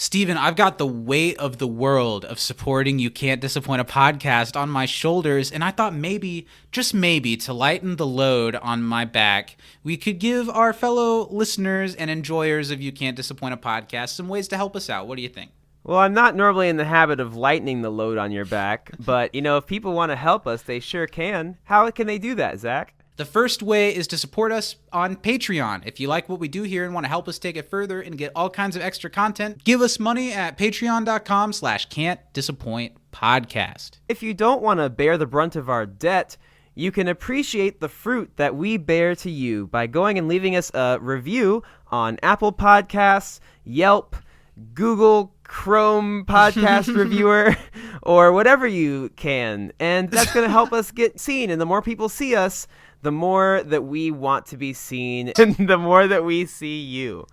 Steven, I've got the weight of the world of supporting You Can't Disappoint a Podcast on my shoulders, and I thought maybe, just maybe, to lighten the load on my back, we could give our fellow listeners and enjoyers of You Can't Disappoint a Podcast some ways to help us out. What do you think? Well, I'm not normally in the habit of lightening the load on your back, but, if people want to help us, they sure can. How can they do that, Zach? The first way is to support us on Patreon. If you like what we do here and want to help us take it further and get all kinds of extra content, give us money at patreon.com/can'tdisappointpodcast. If you don't want to bear the brunt of our debt, you can appreciate the fruit that we bear to you by going and leaving us a review on Apple Podcasts, Yelp, Google Chrome podcast reviewer, or whatever you can. And that's going to help us get seen. And the more people see us, the more that we want to be seen, and the more that we see you.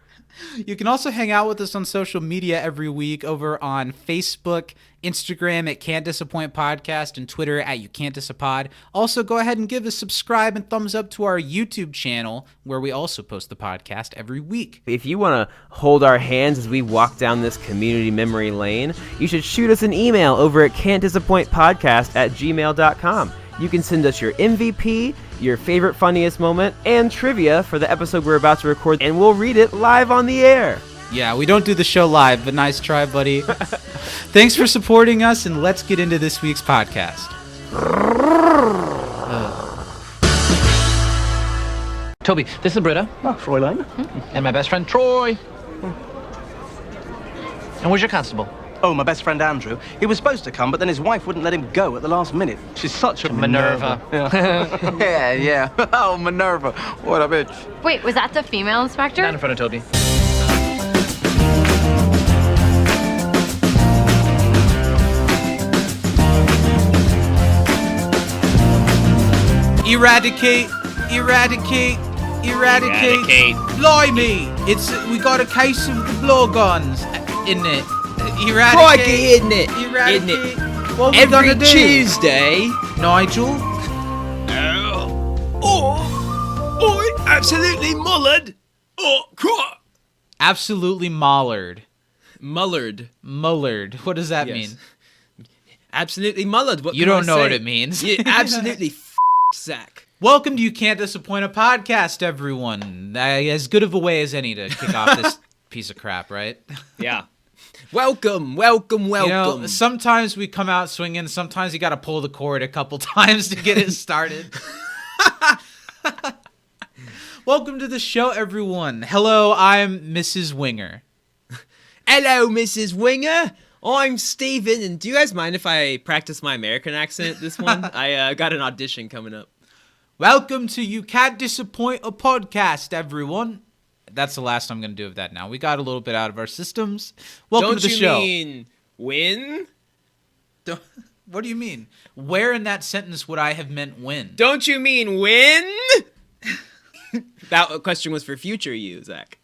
You can also hang out with us on social media every week over on Facebook, Instagram at Can't Disappoint Podcast, and Twitter at You Can't Disapod. Also, go ahead and give a subscribe and thumbs up to our YouTube channel, where we also post the podcast every week. If you want to hold our hands as we walk down this community memory lane, you should shoot us an email over at can'tdisappointpodcast@gmail.com. You can send us your MVP, your favorite funniest moment, and trivia for the episode we're about to record, and we'll read it live on the air. Yeah, we don't do the show live, but nice try, buddy. Thanks for supporting us, and let's get into this week's podcast. Toby, this is Britta. Oh, Fräulein. And my best friend, Troy. And where's your constable? Oh, my best friend Andrew. He was supposed to come, but then his wife wouldn't let him go at the last minute. She's such a Minerva. Yeah. Yeah. Oh, Minerva. What a bitch. Wait, was that the female inspector? Not in front of Toby. Eradicate. Blimey! We got a case of the blowguns in it. Eradicate. Crikey, isn't it? Eradicate. What are we Every gonna do? Tuesday. Nigel? Absolutely mullered. Absolutely mollered. Mullered. Mullard. What does that Yes. mean? Absolutely mullered. What You can don't I know say? what it means. You absolutely Zach. Welcome to You Can't Disappoint a Podcast, everyone. As good of a way as any to kick off this piece of crap, right? Yeah. Welcome. Sometimes we come out swinging. Sometimes you got to pull the cord a couple times to get it started. Welcome to the show, everyone. Hello, I'm Mrs. Winger. Hello, Mrs. Winger. I'm Steven, and do you guys mind if I practice my American accent this one? I got an audition coming up. Welcome to You Can't Disappoint a Podcast, everyone. That's the last I'm going to do of that now. We got a little bit out of our systems. Welcome to the show. Don't you mean win? What do you mean? Where in that sentence would I have meant win? Don't you mean win? That question was for future you, Zach.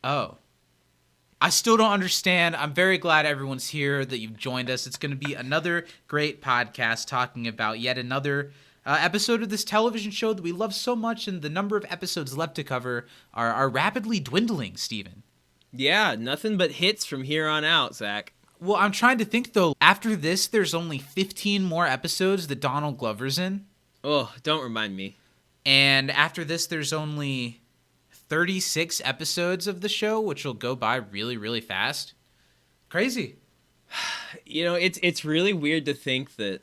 Oh. I still don't understand. I'm very glad everyone's here, that you've joined us. It's going to be another great podcast talking about yet another episode of this television show that we love so much, and the number of episodes left to cover are rapidly dwindling, Steven. Yeah, nothing but hits from here on out, Zach. Well, I'm trying to think, though. After this, there's only 15 more episodes that Donald Glover's in. Oh, don't remind me. And after this, there's only 36 episodes of the show, which will go by really, really fast. Crazy. It's really weird to think that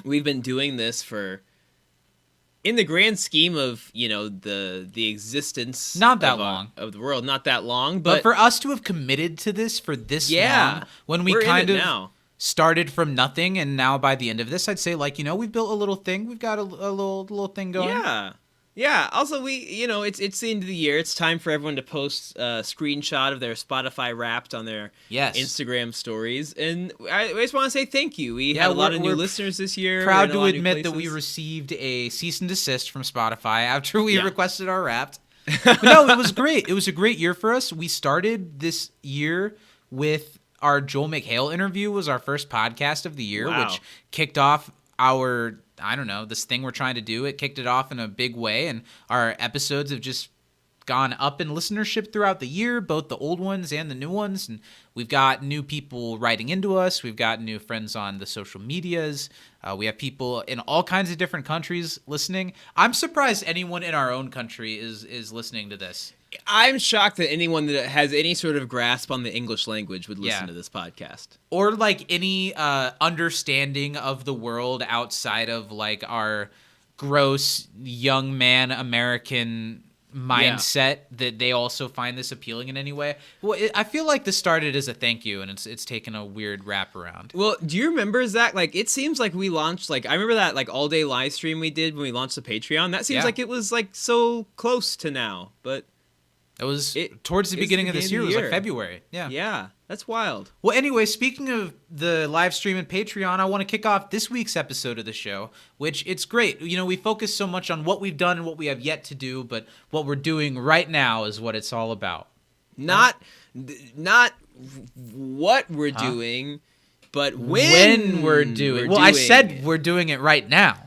we've been doing this for, in the grand scheme of, the existence Not that of, long. Of the world, not that long. But for us to have committed to this for this long, when we we're kind in it of now. Started from nothing, and now by the end of this, I'd say, we've built a little thing. We've got a little thing going. Yeah. Also, it's the end of the year. It's time for everyone to post a screenshot of their Spotify Wrapped on their Instagram stories. And I just want to say thank you. We had a lot of new listeners this year. Proud to admit that we received a cease and desist from Spotify after we requested our Wrapped. But no, it was great. It was a great year for us. We started this year with our Joel McHale interview was our first podcast of the year, which kicked off our, this thing we're trying to do. It kicked it off in a big way, and our episodes have just gone up in listenership throughout the year, both the old ones and the new ones. And we've got new people writing into us. We've got new friends on the social medias. We have people in all kinds of different countries listening. I'm surprised anyone in our own country is listening to this. I'm shocked that anyone that has any sort of grasp on the English language would listen to this podcast. Or like any understanding of the world outside of like our gross young man American mindset, that they also find this appealing in any way. Well, I feel like this started as a thank you, and it's taken a weird wraparound. Well, do you remember, Zach? Like, it seems like we launched, like, I remember that, like, all-day live stream we did when we launched the Patreon. That seems like it was, like, so close to now, but... It was towards the beginning of this year. It was like February. Yeah. Yeah, that's wild. Well, anyway, speaking of the live stream and Patreon, I want to kick off this week's episode of the show, which it's great. You know, we focus so much on what we've done and what we have yet to do, but what we're doing right now is what it's all about. Not what we're doing, but when we're doing. Well, I said we're doing it right now.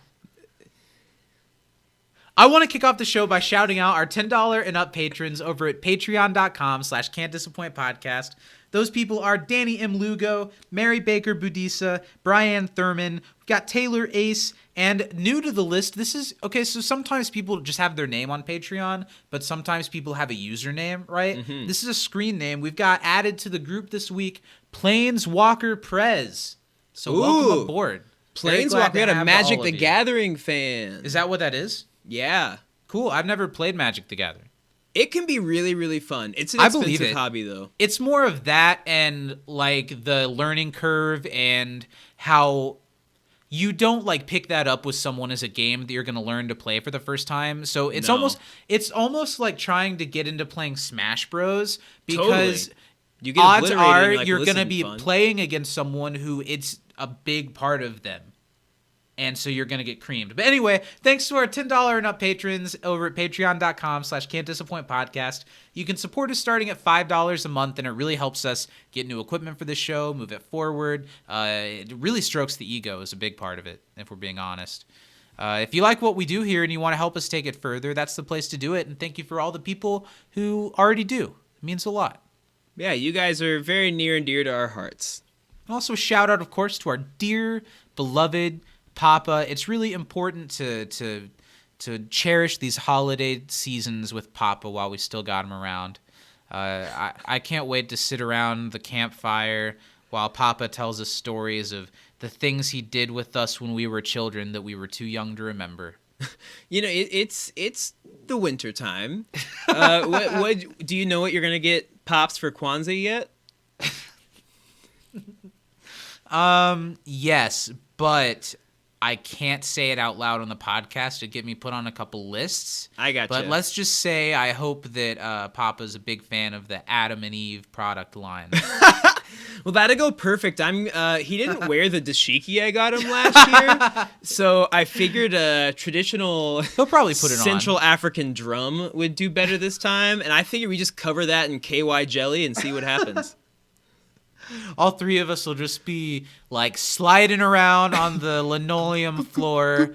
I want to kick off the show by shouting out our $10 and up patrons over at patreon.com/can'tdisappointpodcast. Those people are Danny M. Lugo, Mary Baker Budisa, Brian Thurman, we've got Taylor Ace, and new to the list, this is, okay, so sometimes people just have their name on Patreon, but sometimes people have a username, right? Mm-hmm. This is a screen name. We've got added to the group this week, Planeswalker Prez. So welcome aboard. Planeswalker, we got a Magic the Gathering fan. Is that what that is? Yeah. Cool. I've never played Magic the Gathering. It can be really, really fun. It's an expensive hobby, though. It's more of that and, like, the learning curve and how you don't, like, pick that up with someone as a game that you're going to learn to play for the first time. So it's almost like trying to get into playing Smash Bros. Because you get odds are like, you're going to be playing against someone who it's a big part of them. And so you're going to get creamed. But anyway, thanks to our $10 and up patrons over at patreon.com/can'tdisappointpodcast. You can support us starting at $5 a month, and it really helps us get new equipment for the show, move it forward. It really strokes the ego is a big part of it, if we're being honest. If you like what we do here and you want to help us take it further, that's the place to do it. And thank you for all the people who already do. It means a lot. Yeah, you guys are very near and dear to our hearts. And also a shout out, of course, to our dear, beloved Papa. It's really important to cherish these holiday seasons with Papa while we still got him around. I can't wait to sit around the campfire while Papa tells us stories of the things he did with us when we were children that we were too young to remember. You know, it's the winter time. What do you know what you're gonna get Pops for Kwanzaa yet? Yes, but I can't say it out loud on the podcast to get me put on a couple lists. I got you. But let's just say I hope that Papa's a big fan of the Adam and Eve product line. Well, that'll go perfect. He didn't wear the dashiki I got him last year, so I figured a traditional he'll probably put it Central African drum would do better this time, and I figured we just cover that in KY jelly and see what happens. All three of us will just be like sliding around on the linoleum floor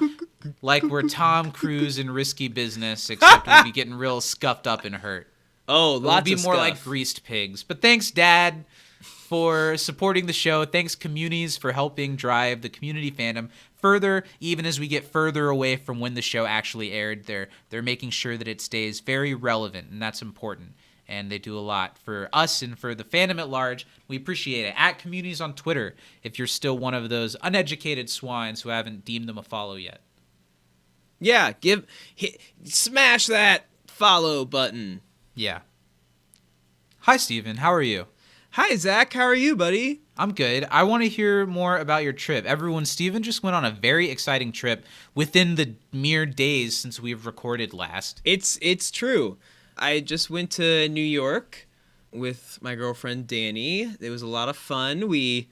like we're Tom Cruise in Risky Business, except we'll be getting real scuffed up and hurt. Oh, lots We'll be of more scuff. like greased pigs. But thanks, Dad, for supporting the show. Thanks, communities, for helping drive the community fandom further, even as we get further away from when the show actually aired. They're making sure that it stays very relevant, and that's important. And they do a lot for us and for the fandom at large. We appreciate it. At communities on Twitter, if you're still one of those uneducated swines who haven't deemed them a follow yet. Yeah, smash that follow button. Yeah. Hi, Steven. How are you? Hi, Zach. How are you, buddy? I'm good. I want to hear more about your trip. Everyone, Steven just went on a very exciting trip within the mere days since we've recorded last. It's true. I just went to New York with my girlfriend, Danny. It was a lot of fun. We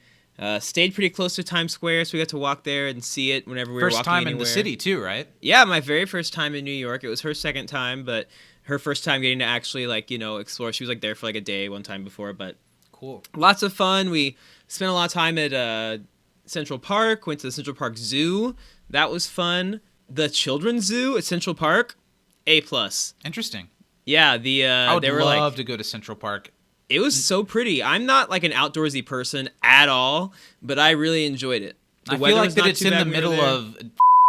stayed pretty close to Times Square, so we got to walk there and see it whenever we were walking First time anywhere. in the city, too, right? Yeah, my very first time in New York. It was her second time, but her first time getting to actually, explore. She was, there for, a day one time before, but cool. Lots of fun. We spent a lot of time at Central Park, went to the Central Park Zoo. That was fun. The Children's Zoo at Central Park, A+. Interesting. Yeah, I would they were love like, to go to Central Park. it was so pretty. I'm not like an outdoorsy person at all, but I really enjoyed it. I feel like that it's in the middle of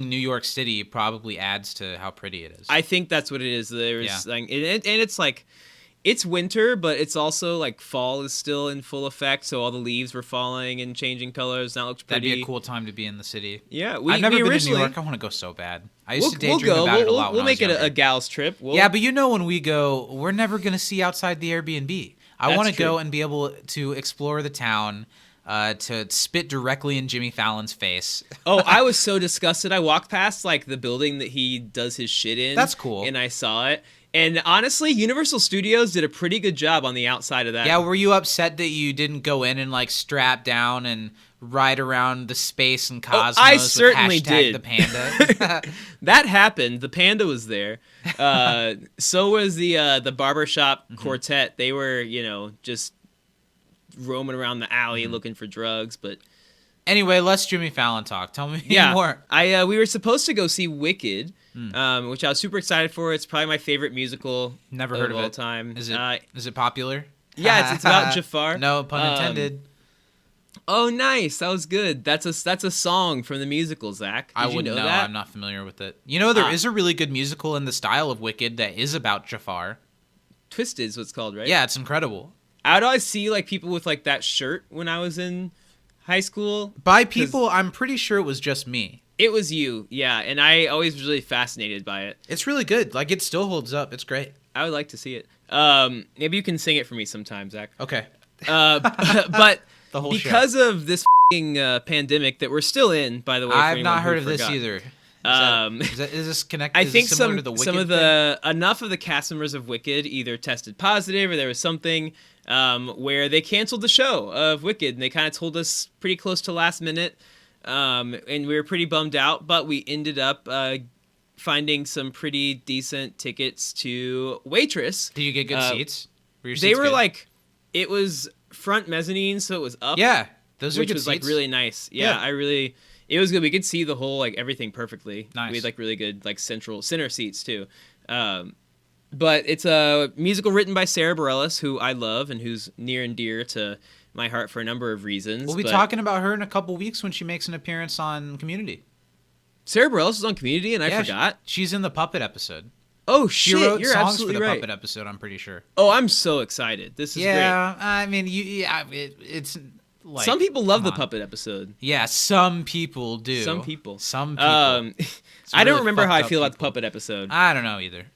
New York City probably adds to how pretty it is. I think that's what it is. There's like, and it's like, it's winter, but it's also like fall is still in full effect. So all the leaves were falling and changing colors. That looks pretty. That'd be a cool time to be in the city. Yeah, I've never been to New York. I want to go so bad. I used to daydream about it a lot. We'll make it a gal's trip. Yeah, but when we go, we're never gonna see outside the Airbnb. I want to go and be able to explore the town. To spit directly in Jimmy Fallon's face. Oh, I was so disgusted. I walked past like the building that he does his shit in. That's cool. And I saw it. And honestly, Universal Studios did a pretty good job on the outside of that. Yeah, were you upset that you didn't go in and like strap down and ride around the space and cosmos? I certainly with did. The panda. That happened. The panda was there. So was the barbershop quartet. They were, just roaming around the alley looking for drugs. But anyway, let's Jimmy Fallon talk. Tell me more. We were supposed to go see Wicked, which I was super excited for. It's probably my favorite musical. Never heard of all it. Time. Is it popular? Yeah, it's about Jafar. No pun intended. Oh, nice. That was good. That's a song from the musical, Zach. I wouldn't know. That? I'm not familiar with it. There is a really good musical in the style of Wicked that is about Jafar. Twisted is what it's called, right? Yeah, it's incredible. I would always see like people with like that shirt when I was in high school. By people, I'm pretty sure it was just me. It was you, yeah, and I always was really fascinated by it. It's really good. Like, it still holds up. It's great. I would like to see it. Maybe you can sing it for me sometime, Zach. Okay. But the whole because of this pandemic that we're still in, by the way. I've not heard of this either. Is this connected? I think some of enough of the cast members of Wicked either tested positive or there was something where they canceled the show of Wicked, and they kind of told us pretty close to last minute, and we were pretty bummed out, but we ended up finding some pretty decent tickets to Waitress. Did you get good seats? They were good? Like, it was front mezzanine, so it was up. Yeah, those are good seats. seats. Like really nice. Yeah, it was good. We could see the whole, like, everything perfectly. Nice. We had like really good like center seats too. But it's a musical written by Sarah Bareilles, who I love and who's near and dear to my heart for a number of reasons. We'll be talking about her in a couple weeks when she makes an appearance on Community. Sarah Bareilles is on Community, and I forgot. She's in the Puppet episode. Oh, shit, she wrote you're songs absolutely for the right. Puppet episode, I'm pretty sure. Oh, I'm so excited. This is great. Yeah, I mean, it's... Like, some people love the Puppet episode. Yeah, some people do. Some people. I don't remember how I feel about the Puppet episode. I don't know either.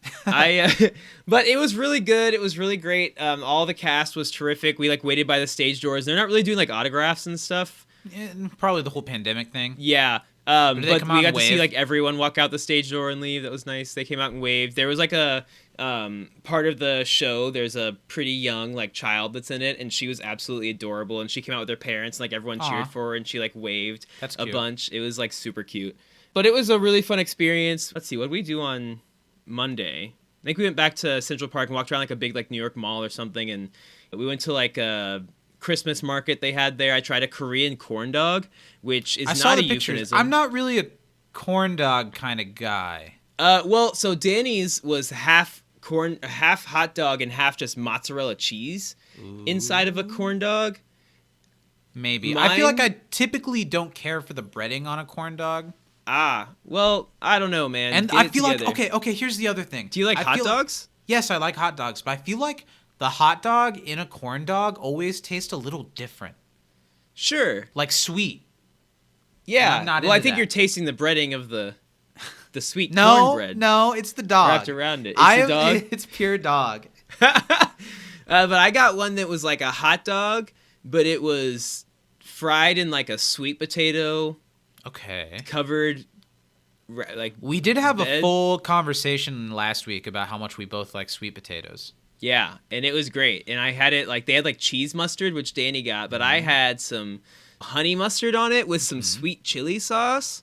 But it was really good. It was really great. All the cast was terrific. We like waited by the stage doors. They're not really doing like autographs and stuff. Yeah, probably the whole pandemic thing. Yeah. But we got to see like everyone walk out the stage door and leave. That was nice. They came out and waved. There was like a part of the show. There's a pretty young like child that's in it, and she was absolutely adorable. And she came out with her parents, and like everyone cheered for her, and she like waved a bunch. It was like super cute. But it was a really fun experience. Let's see, what did we do on Monday? I think we went back to Central Park and walked around like a big like New York mall or something, and we went to like a Christmas market they had there. I tried a Korean corn dog, which is not a euphemism. I'm not really a corn dog kind of guy. Well, so Danny's was half hot dog and half just mozzarella cheese inside of a corn dog. Maybe. I feel like I typically don't care for the breading on a corn dog. Well, I don't know, man. And I feel like, okay, here's the other thing. Do you like hot dogs? Yes, I like hot dogs, but I feel like the hot dog in a corn dog always tastes a little different. Sure. Like sweet. Yeah. I'm not well, I into think that. you're tasting the breading of the sweet cornbread. No, it's the dog. Wrapped around it. It's the dog? It's pure dog. But I got one that was like a hot dog, but it was fried in like a sweet potato. Okay. Covered, like, we did have a full conversation last week about how much we both like sweet potatoes. Yeah, and it was great. And I had it like they had like cheese mustard, which Danny got, but I had some honey mustard on it with some sweet chili sauce.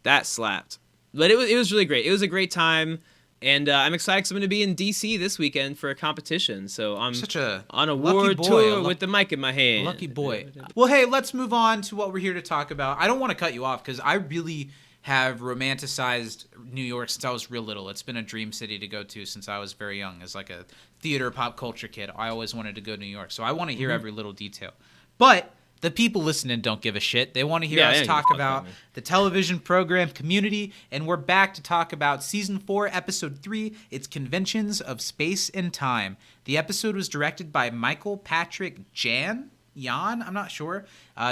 That slapped. But it was really great. It was a great time. And I'm excited because I'm going to be in D.C. this weekend for a competition. So I'm on a world tour with the mic in my hand. Lucky boy. Well, hey, let's move on to what we're here to talk about. I don't want to cut you off because I really have romanticized New York since I was real little. It's been a dream city to go to since I was very young. As like a theater pop culture kid, I always wanted to go to New York. So I want to hear every little detail. But the people listening don't give a shit. They want to hear us talk about the television program Community, and we're back to talk about Season 4, Episode 3. It's Conventions of Space and Time. The episode was directed by Michael Patrick Jan? I'm not sure.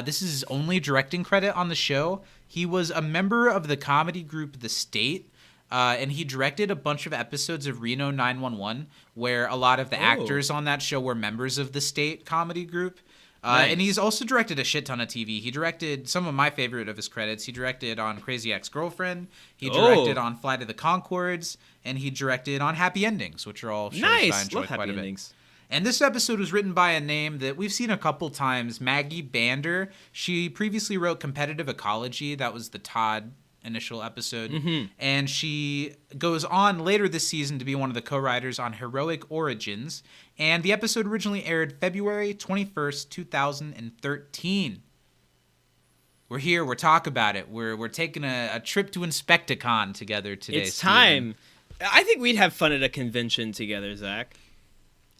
This is his only directing credit on the show. He was a member of the comedy group The State, and he directed a bunch of episodes of Reno 911, where a lot of the actors on that show were members of The State comedy group. Nice. And he's also directed a shit ton of TV. He directed some of my favorite of his credits. He directed on Crazy Ex-Girlfriend. He directed on Flight of the Conchords. And he directed on Happy Endings, which are all shows I enjoy quite a bit. And this episode was written by a name that we've seen a couple times, Maggie Bander. She previously wrote Competitive Ecology. That was the Todd initial episode. And she goes on later this season to be one of the co-writers on Heroic Origins. And the episode originally aired February 21st, 2013. We're here. We're talking about it. We're taking a trip to Inspecticon together today. It's time. I think we'd have fun at a convention together, Zach.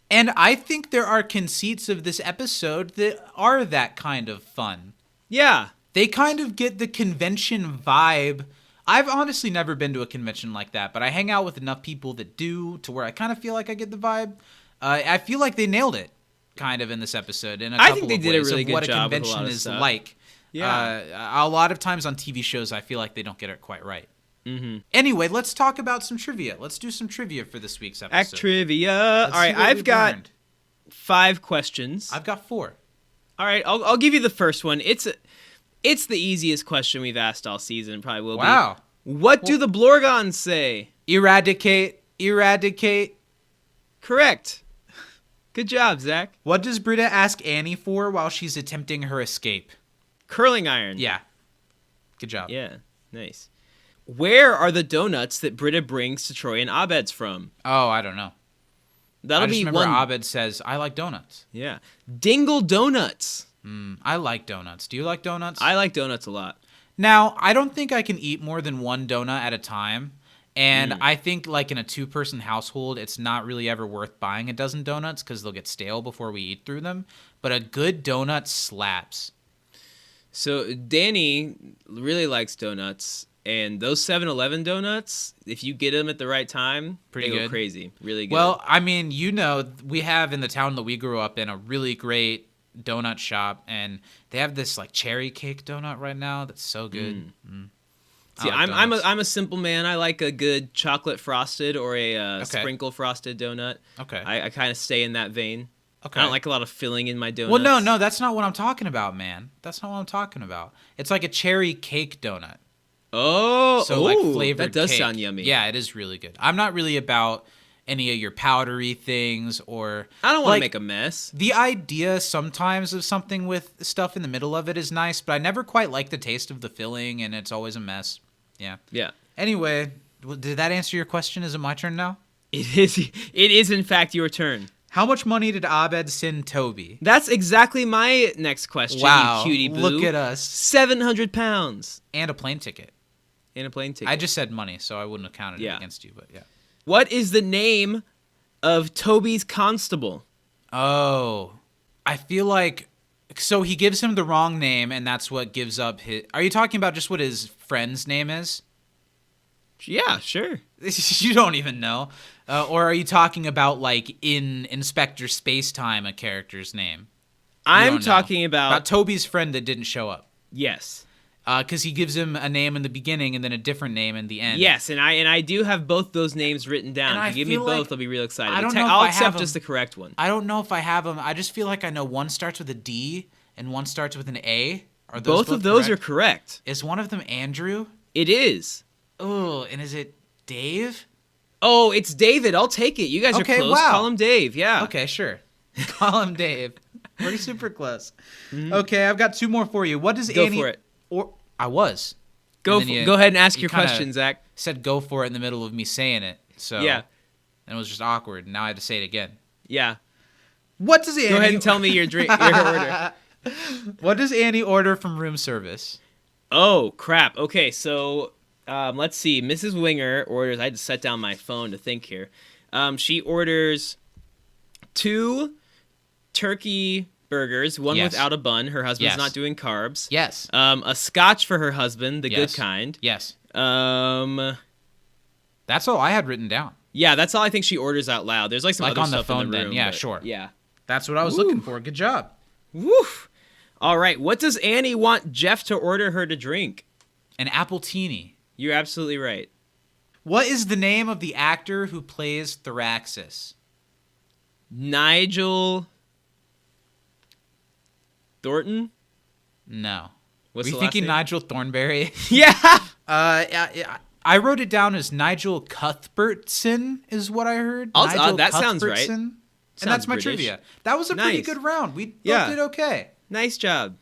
And I think there are conceits of this episode that are that kind of fun. Yeah. They kind of get the convention vibe. I've honestly never been to a convention like that, but I hang out with enough people that do to where I kind of feel like I get the vibe. I feel like they nailed it, kind of, in this episode. In a couple I think they of did a ways really of good what job a with a lot convention of is stuff. like. Yeah. A lot of times on TV shows, I feel like they don't get it quite right. Mm-hmm. Anyway, let's talk about some trivia. Let's do some trivia for this week's episode. Act trivia. All right, I've got 5 questions. I've got 4. All right, I'll give you the first one. It's the easiest question we've asked all season. Probably will be. Wow. What do the Blorgons say? Eradicate. Correct. Good job, Zach. What does Britta ask Annie for while she's attempting her escape? Curling iron. Yeah. Good job. Yeah, nice. Where are the donuts that Britta brings to Troy and Abed's from? Oh, I don't know. That'll I just be remember one. Abed says, I like donuts. Yeah. Dingle Donuts. I like donuts. Do you like donuts? I like donuts a lot. Now, I don't think I can eat more than one donut at a time. And I think, like, in a 2-person household, it's not really ever worth buying a dozen donuts because they'll get stale before we eat through them. But a good donut slaps. So Danny really likes donuts. And those 7-Eleven donuts, if you get them at the right time, Pretty they good. go crazy. Really good. Well, I mean, you know, we have in the town that we grew up in a really great donut shop. And they have this, like, cherry cake donut right now that's so good. See, like I'm a simple man. I like a good chocolate frosted or a sprinkle frosted donut. Okay. I kind of stay in that vein. Okay. I don't like a lot of filling in my donuts. Well, no, that's not what I'm talking about, man. That's not what I'm talking about. It's like a cherry cake donut. Oh, So like flavored that does cake. sound yummy. Yeah, it is really good. I'm not really about any of your powdery things or I don't want to like, make a mess. The idea sometimes of something with stuff in the middle of it is nice, but I never quite like the taste of the filling, and it's always a mess. Yeah. Yeah. Anyway, did that answer your question? Is it my turn now? It is. It is in fact your turn. How much money did Abed send Toby? That's exactly my next question. Wow, you cutie boo. look at us. 700 pounds And a plane ticket. and a plane ticket. I just said money, so I wouldn't have counted it Yeah. against you, but yeah. What is the name of Toby's constable? Oh, I feel like, so he gives him the wrong name, and that's what gives up his. Are you talking about just what his friend's name is? Yeah, sure. You don't even know, or are you talking about like in Inspector Spacetime a character's name? You I'm don't know. talking about Toby's friend that didn't show up. yes. Because he gives him a name in the beginning and then a different name in the end. Yes, and I do have both those names written down. And If you give me feel like- both, I'll be real excited. I don't But know if I'll I accept have just the them. correct one. I don't know if I have them. I just feel like I know one starts with a D and one starts with an A. Are those Both of those correct? are correct. Is one of them Andrew? It is. Oh, and is it Dave? Oh, it's David. I'll take it. You guys Okay, are close. wow. Call him Dave. Yeah. Okay, sure. Call him Dave. We're super close. Okay, I've got 2 more for you. What does Go Annie? for it. Or I was. Go And then go ahead and ask you your kinda question, Zach. Said go for it in the middle of me saying it. So Yeah. and it was just awkward. Now I had to say it again. Yeah. What does Annie? Go ahead and tell me your drink, your order. What does Annie order from room service? Oh crap. Okay, so Let's see. Mrs. Winger orders. I had to set down my phone to think here. She orders 2 turkey burgers, one Yes. without a bun. Her husband's Yes. not doing carbs. Yes. A scotch for her husband, the Yes. good kind. Yes. That's all I had written down. Yeah, that's all I think she orders out loud. There's like some Like other on the stuff phone in the then. room. Yeah, but- sure. Yeah. That's what I was looking for. Good job. Woof. All right. What does Annie want Jeff to order her to drink? An appletini. You're absolutely right. What is the name of the actor who plays Thraxis? Nigel Thornton? No. What's Were the you last thinking name? Nigel Thornberry? Yeah. I wrote it down as Nigel Cuthbertson is what I heard. Nigel that sounds right. Cuthbertson. And Sounds that's my British. trivia. That was a pretty Nice. good round. We both Yeah. did okay. Nice job.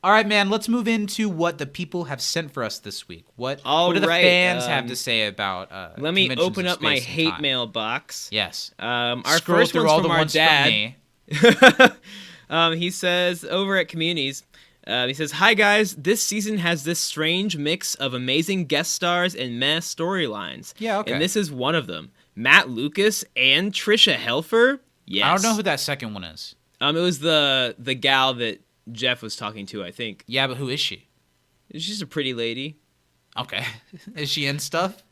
All right, man. Let's move into what the people have sent for us this week. What All do the right, fans have to say about? Let me Conventions open of up my Space and hate Time? mail box. Yes. Our Scroll first through one's all from the our ones dad. from me. He says over at Communities, he says, "Hi guys, this season has this strange mix of amazing guest stars and meh storylines. Yeah, okay. And this is one of them. Matt Lucas and Trisha Helfer. Yes. I don't know who that second one is. It was the gal that Jeff was talking to, I think. Yeah, but who is she? She's a pretty lady. Okay. Is she in stuff?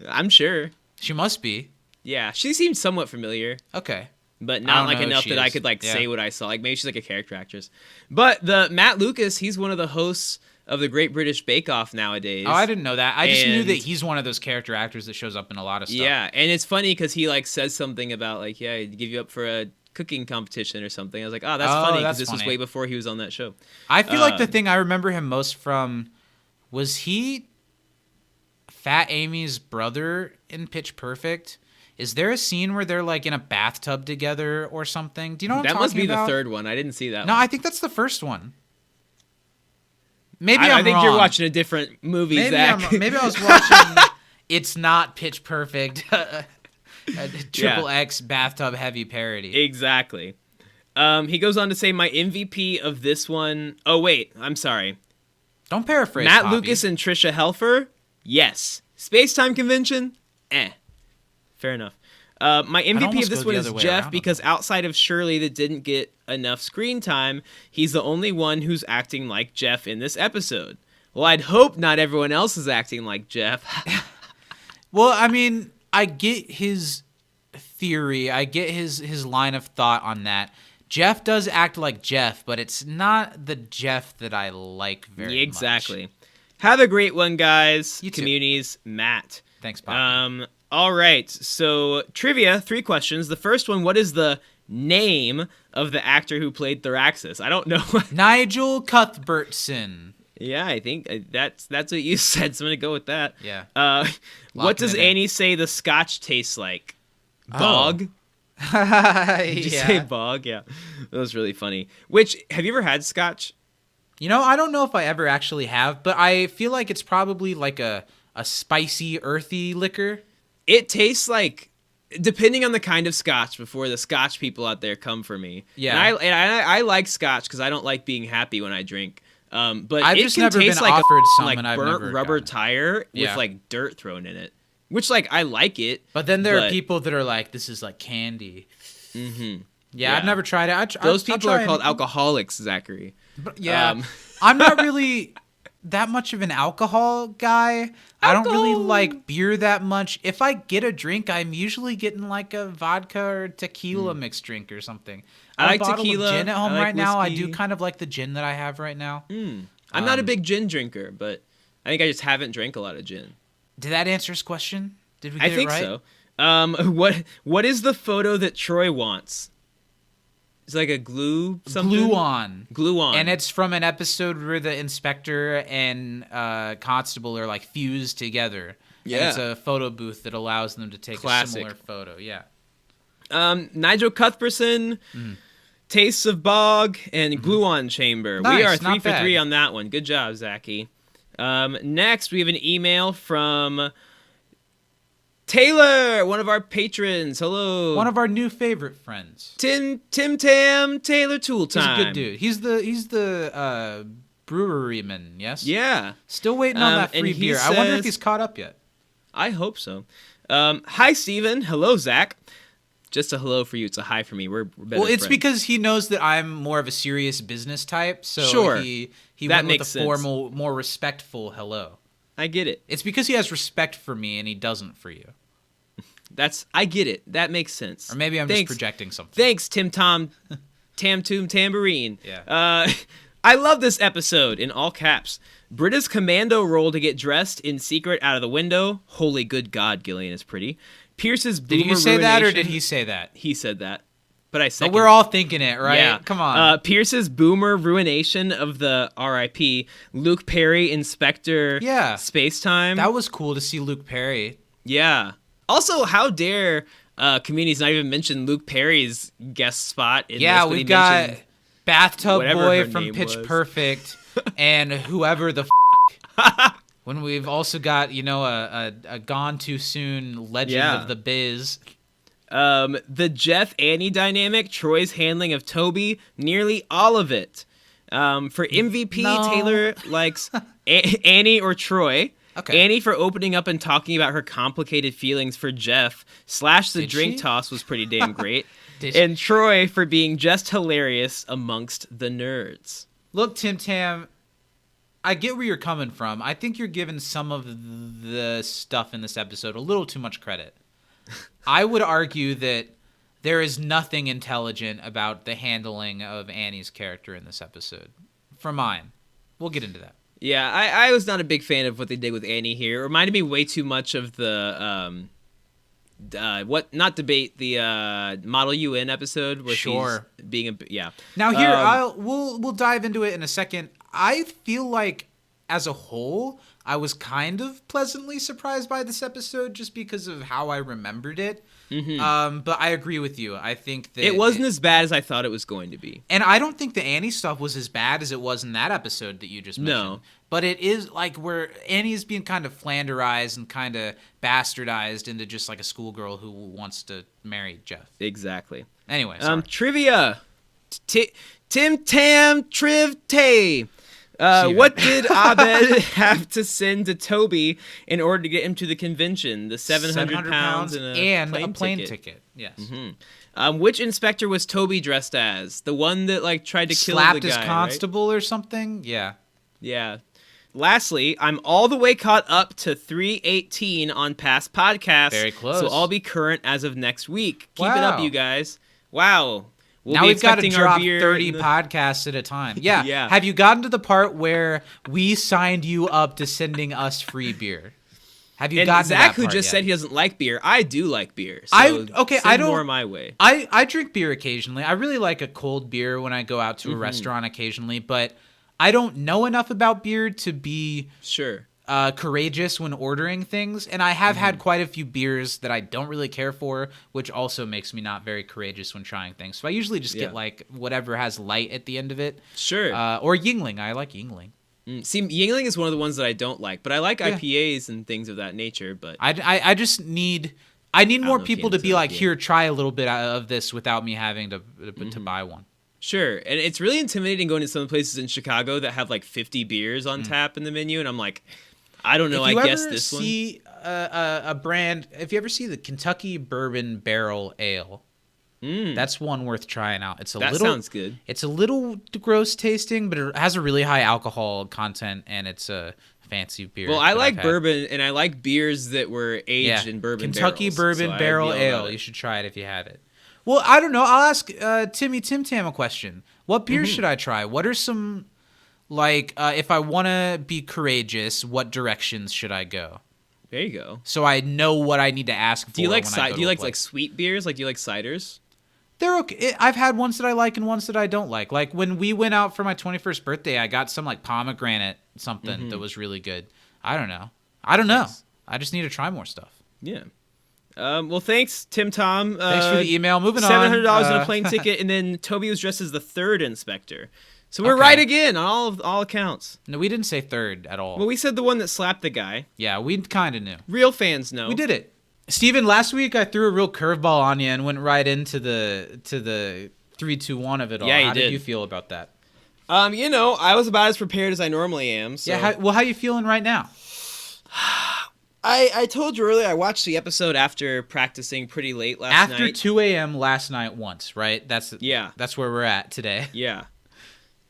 I'm sure. She must be. Yeah, she seemed somewhat familiar. Okay. But I not don't like know who enough she that I is. could like Yeah. say what I saw. Like maybe she's like a character actress. But the Matt Lucas, he's one of the hosts of the Great British Bake Off nowadays. Oh, I didn't know that. I just knew And- that he's one of those character actors that shows up in a lot of stuff. Yeah, and it's funny because he like says something about like, yeah, I'd give you up for a cooking competition or something. I was like, oh, that's funny because that's this was funny. way before he was on that show. I feel like the thing I remember him most from was he Fat Amy's brother in Pitch Perfect. Is there a scene where they're like in a bathtub together or something? Do you know what I'm That talking must be about? the third one. I didn't see that No, one. I think that's the first one. Maybe I I'm think wrong. you're watching a different movie, Maybe Zach. maybe I was watching It's Not Pitch Perfect, a triple X bathtub heavy parody. Exactly. He goes on to say, my MVP of this one... Oh, wait. I'm sorry. Don't paraphrase, Matt Poppy. Lucas and Trisha Helfer? Yes. Space-Time Convention? Fair enough. My MVP almost of this go one the is other way Jeff around on because outside of Shirley that didn't get enough screen time, he's the only one who's acting like Jeff in this episode. Well, I'd hope not everyone else is acting like Jeff. Well, I mean, I get his theory. I get his line of thought on that. Jeff does act like Jeff, but it's not the Jeff that I like very much. Exactly. Have a great one, guys. You too. Communities, Matt. Thanks, Poppy. All right. So, trivia, 3 questions. The first one, what is the name of the actor who played Thraxis? I don't know. Nigel Cuthbertson. Yeah, I think that's what you said, so I'm going to go with that. Yeah. What Locking does it in. Annie say the scotch tastes like? Bog? Did you say bog? Yeah. That was really funny. Which, have you ever had scotch? You know, I don't know if I ever actually have, but I feel like it's probably like a spicy, earthy liquor. It tastes like, depending on the kind of scotch, before the scotch people out there come for me. Yeah. And I like scotch because I don't like being happy when I drink. But I've it just can never taste been like offered a some, like and I've burnt never rubber gotten it. tire Yeah. with like dirt thrown in it. Which like I like it. But then there are but- people that are like, this is like candy. Mhm. Yeah, Yeah. I've never tried it. Those I'll people try are called anything. alcoholics, Zachary. But yeah, Um, I'm not really that much of an alcohol guy. I don't really like beer that much. If I get a drink, I'm usually getting like a vodka or tequila mixed drink or something. I have like a bottle tequila. of gin at home I like right now. I do whiskey. kind of like the gin that I have right now. I'm not a big gin drinker, but I think I just haven't drank a lot of gin. Did that answer his question? Did we get I think it right? so. What is the photo that Troy wants? It's like a glue something. Glue on. Glue on. And it's from an episode where the inspector and constable are like fused together. And Yeah. it's a photo booth that allows them to take a Classic. similar photo. Yeah. Nigel Cuthbertson, Tastes of Bog, and Glue On Chamber. We Nice, are 3 not for 3 bad. on that one. Good job, Zachy. Next, we have an email from Taylor, one of our patrons. Hello. One of our new favorite friends. Tim Tam Taylor Tool He's Time. a good dude. He's the breweryman, yes? Yeah. Still waiting on that free beer. I wonder if he's caught up yet. I hope so. Hi, Steven. Hello, Zach. Just a hello for you. It's a hi for me. We're better Well, it's friends. because he knows that I'm more of a serious business type, so Sure. he That went with makes a formal, more respectful hello. I get it. It's because he has respect for me and he doesn't for you. I get it. That makes sense. Or maybe I'm just projecting something. Thanks, Tim Tom Tam Toom Tambourine. Yeah. I love this episode, in all caps. Britta's commando roll to get dressed in secret out of the window. Holy good God, Gillian is pretty. Pierce's boomer Did you say that or ruination- did he say that? He said that. But I second. But we're all thinking it, right? Yeah. Come on. Pierce's boomer ruination of the R.I.P. Luke Perry, Inspector Spacetime. That was cool to see Luke Perry. Yeah. Also, how dare communities not even mention Luke Perry's guest spot in this? Yeah, when he we've got mentioned Bathtub whatever Boy her from name Pitch was. Perfect and whoever the when we've also got, a gone too soon legend of the biz. The Jeff-Annie dynamic, Troy's handling of Toby, nearly all of it. For MVP, No. Taylor likes Annie or Troy. Okay. Annie for opening up and talking about her complicated feelings for Jeff. / the Did drink she? toss was pretty damn great. Did she? And Troy for being just hilarious amongst the nerds. Look, Tim Tam, I get where you're coming from. I think you're giving some of the stuff in this episode a little too much credit. I would argue that there is nothing intelligent about the handling of Annie's character in this episode. For mine. We'll get into that. Yeah, I was not a big fan of what they did with Annie here. It reminded me way too much of the the Model UN episode where she's being a Now here we'll dive into it in a second. I feel like as a whole I was kind of pleasantly surprised by this episode just because of how I remembered it. Mm-hmm. But I agree with you. I think that it wasn't as bad as I thought it was going to be. And I don't think the Annie stuff was as bad as it was in that episode that you just mentioned. No. But it is like where Annie is being kind of flanderized and kind of bastardized into just like a schoolgirl who wants to marry Jeff. Exactly. Anyway, trivia. Tim Tam Triv Tay. What did Abed have to send to Toby in order to get him to the convention? The 700 pounds and a plane ticket. Yes. Mm-hmm. Which inspector was Toby dressed as? The one that tried to kill Slapped the guy, his constable right? or something? Yeah. Yeah. Lastly, I'm all the way caught up to 318 on past podcasts. Very close. So I'll be current as of next week. Keep it up, Wow. you guys. Wow. Now we've got to drop 30 podcasts at a time. Yeah. Yeah. Have you gotten to the part where we signed you up to sending us free beer? Have you gotten to that Zach, who part just yet? said he doesn't like beer, I do like beer. So I send don't more my way. I drink beer occasionally. I really like a cold beer when I go out to a restaurant occasionally, but I don't know enough about beer to be Sure. courageous when ordering things, and I have had quite a few beers that I don't really care for, which also makes me not very courageous when trying things. So I usually just get like whatever has light at the end of it. Sure. Or Yingling. I like Yingling. See, Yingling is one of the ones that I don't like, but I like IPAs and things of that nature. But I just need more know if people he to be ends like, up, here, try a little bit of this without me having to buy one. sure, and it's really intimidating going to some places in Chicago that have like 50 beers on tap in the menu, and I'm like, I don't know. I guess this one. If you ever see a brand, if you ever see the Kentucky Bourbon Barrel Ale, that's one worth trying out. That sounds good. It's a little gross tasting, but it has a really high alcohol content, and it's a fancy beer. Well, I that like I've had. bourbon, and I like beers that were aged in bourbon Kentucky barrels, Bourbon so I'd Barrel be all about Ale. it. You should try it if you have it. Well, I don't know. I'll ask Tim Tam a question. What beers should I try? What are some, if I want to be courageous, what directions should I go? There you go. So I know what I need to ask for. Do you like when I go do you to a like place. sweet beers? Like do you like ciders? They're okay. I've had ones that I like and ones that I don't like. Like when we went out for my 21st birthday, I got some like pomegranate something that was really good. I don't know. Nice. I just need to try more stuff. Yeah. Well, thanks, Tim Tom. Thanks for the email. Moving on. $700 in a plane ticket, and then Toby was dressed as the third inspector. So we're right again on all accounts. No, we didn't say third at all. Well, we said the one that slapped the guy. Yeah, we kind of knew. Real fans know. We did it. Steven, last week I threw a real curveball on you and went right into the 3, 2, 1 of it all. Yeah, you How did did. you feel about that? I was about as prepared as I normally am. So. Yeah. How you feeling right now? I told you earlier I watched the episode after practicing pretty late last night. After 2 a.m. last night once, right? That's where we're at today. Yeah.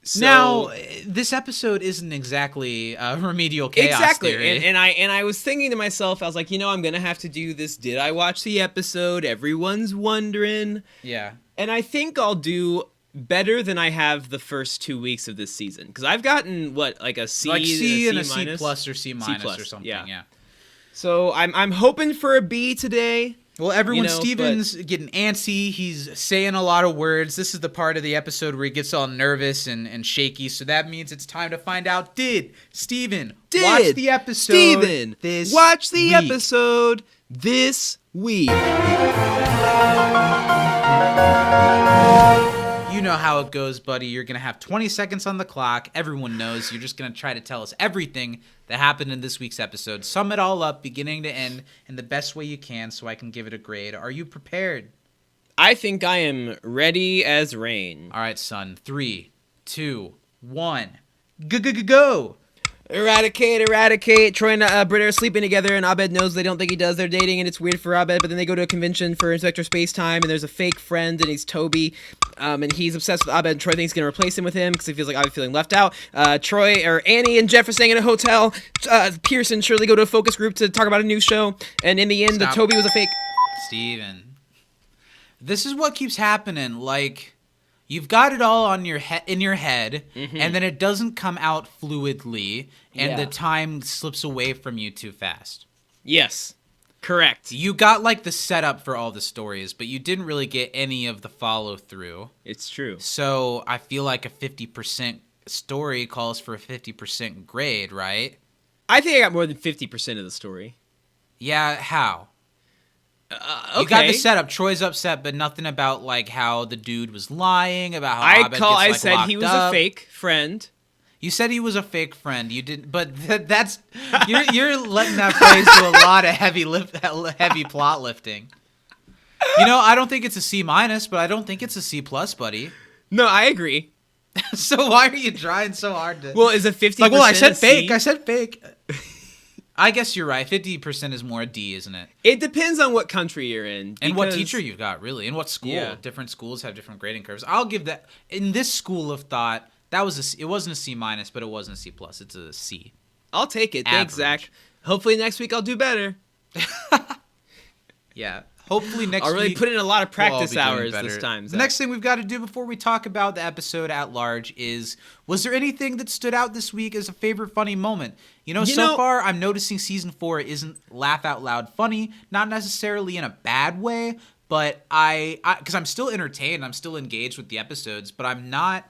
So, now, this episode isn't exactly remedial chaos theory. And I was thinking to myself, I was like, I'm going to have to do this. Did I watch the episode? Everyone's wondering. Yeah. And I think I'll do better than I have the first 2 weeks of this season. Because I've gotten, like a C? Like C and a C minus? plus or C minus or something, yeah. So I'm hoping for a B today. Well, Steven's getting antsy. He's saying a lot of words. This is the part of the episode where he gets all nervous and shaky. So that means it's time to find out, did Steven watch the episode this week? You know how it goes, buddy. You're going to have 20 seconds on the clock. Everyone knows. You're just going to try to tell us everything that happened in this week's episode. Sum it all up, beginning to end, in the best way you can so I can give it a grade. Are you prepared? I think I am ready as rain. All right, son. 3, 2, 1. Go. Eradicate. Troy and Britta are sleeping together, and Abed knows they don't think he does. They're dating, and it's weird for Abed, but then they go to a convention for Inspector Spacetime, and there's a fake friend, and he's Toby, and he's obsessed with Abed, and Troy thinks he's going to replace him with him because he feels like Abed's feeling left out. Annie and Jeff are staying in a hotel. Pierce and Shirley go to a focus group to talk about a new show, and in the end, Toby was a fake. Steven. This is what keeps happening, like... You've got it all in your head, and then it doesn't come out fluidly, and the time slips away from you too fast. Yes, correct. You got like the setup for all the stories, but you didn't really get any of the follow through. It's true. So I feel like a 50% story calls for a 50% grade, right? I think I got more than 50% of the story. Yeah, how? Okay. You got the setup. Troy's upset, but nothing about like how the dude was lying, about how Abed gets, I said he was a fake friend. You said he was a fake friend. You didn't, but that's you're letting that phrase do a lot of heavy plot lifting. I don't think it's a C minus, but I don't think it's a C plus, buddy. No, I agree. So why are you trying so hard to? Well, is it 50%? Like, well, I said fake. I said fake. I guess you're right. 50% is more a D, isn't it? It depends on what country you're in. And what teacher you've got, really. And what school. Yeah. Different schools have different grading curves. I'll give that. In this school of thought, it wasn't a C minus, but it wasn't a C plus. It's a C. I'll take it. Thanks, Zach. Hopefully next week I'll do better. Yeah. Hopefully next week. I'll really put in a lot of practice hours this time, Zach. The next thing we've got to do before we talk about the episode at large is, was there anything that stood out this week as a favorite funny moment? So far I'm noticing season 4 isn't laugh out loud funny, not necessarily in a bad way, but because I'm still entertained, I'm still engaged with the episodes, but I'm not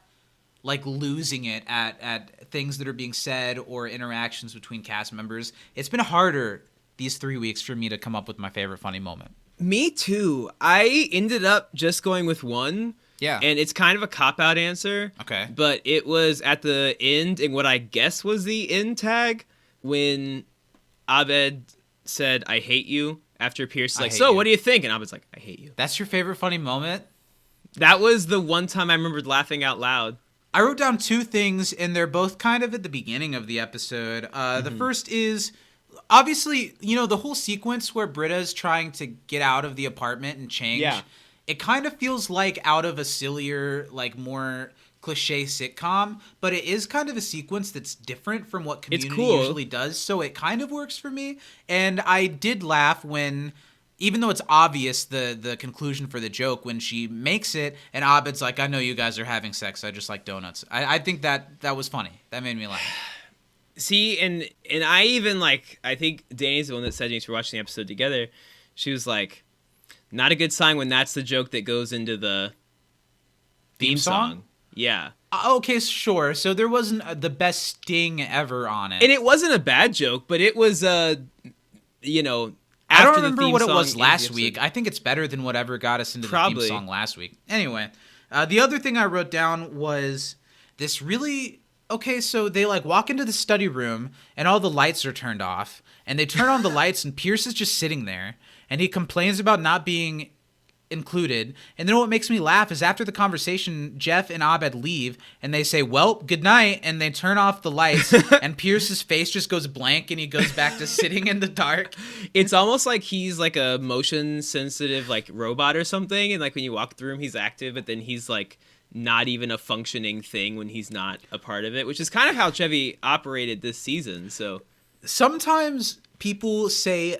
like losing it at things that are being said or interactions between cast members. It's been harder these 3 weeks for me to come up with my favorite funny moment. Me too. I ended up just going with one. Yeah. And it's kind of a cop-out answer. Okay. But it was at the end, in what I guess was the end tag, when Abed said, "I hate you," after Pierce is like, "So, what do you think?" And Abed's like, "I hate you." That's your favorite funny moment? That was the one time I remembered laughing out loud. I wrote down 2 things, and they're both kind of at the beginning of the episode. The first is... Obviously, the whole sequence where Britta's trying to get out of the apartment and change, it kind of feels like out of a sillier, like more cliche sitcom, but it is kind of a sequence that's different from what Community usually does, so it kind of works for me. And I did laugh when, even though it's obvious the conclusion for the joke, when she makes it and Abed's like, "I know you guys are having sex, I just like donuts." I think that was funny. That made me laugh. See, and I even, I think Danny's the one that said, thanks for watching the episode together, she was like, not a good sign when that's the joke that goes into the theme song. Yeah. Okay, sure. So there wasn't the best sting ever on it. And it wasn't a bad joke, but it was, I don't remember what it was last week. I think it's better than whatever got us into the theme song last week. Anyway, the other thing I wrote down was this really... Okay, so they walk into the study room and all the lights are turned off, and they turn on the lights and Pierce is just sitting there and he complains about not being included. And then what makes me laugh is after the conversation, Jeff and Abed leave and they say, well, good night. And they turn off the lights and Pierce's face just goes blank and he goes back to sitting in the dark. It's almost like he's like a motion sensitive like robot or something. And like when you walk through him, he's active, but then he's like not even a functioning thing when he's not a part of it, which is kind of how Chevy operated this season. So sometimes people say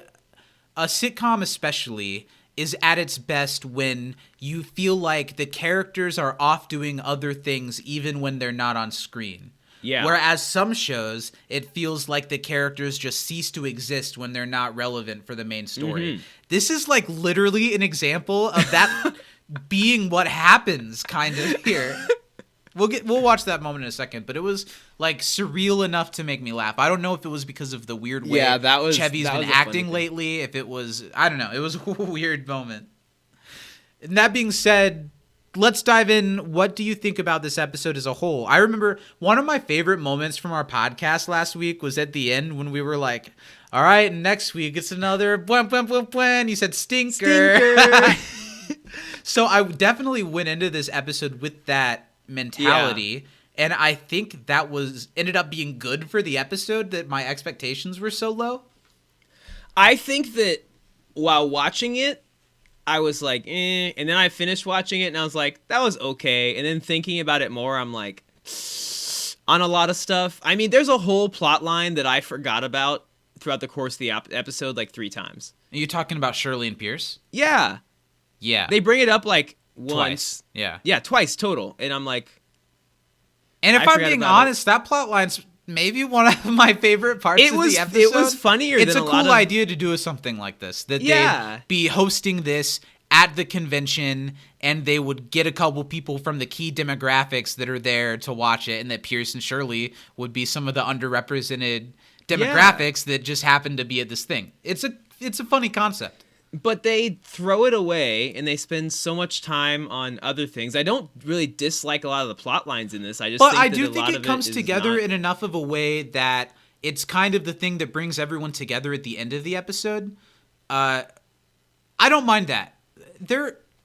a sitcom especially is at its best when you feel like the characters are off doing other things even when they're not on screen. Yeah. Whereas some shows, it feels like the characters just cease to exist when they're not relevant for the main story. Mm-hmm. This is like literally an example of that being what happens kind of here. We'll watch that moment in a second, but it was like surreal enough to make me laugh. I don't know if it was because of the weird way Chevy's been acting lately. If it was, I don't know. It was a weird moment. And that being said, let's dive in. What do you think about this episode as a whole? I remember one of my favorite moments from our podcast last week was at the end when we were like, all right, next week it's another blah, blah, blah, blah. You said stinker. So I definitely went into this episode with that mentality, and I think that ended up being good for the episode, that my expectations were so low. I think that while watching it, I was like, and then I finished watching it and I was like, that was okay. And then thinking about it more, I'm like, on a lot of stuff. I mean, there's a whole plot line that I forgot about throughout the course of the episode like 3 times. Are you talking about Shirley and Pierce? Yeah. They bring it up like once. Twice. Yeah, twice total. And I'm like... And if I'm being honest, that plot line's maybe one of my favorite parts of the episode. It was funnier than a lot of... It's a cool idea to do something like this. That they'd be hosting this at the convention and they would get a couple people from the key demographics that are there to watch it, and that Pierce and Shirley would be some of the underrepresented demographics that just happen to be at this thing. It's a funny concept. But they throw it away, and they spend so much time on other things. I don't really dislike a lot of the plot lines in this. I do think it comes together in enough of a way that it's kind of the thing that brings everyone together at the end of the episode. I don't mind that.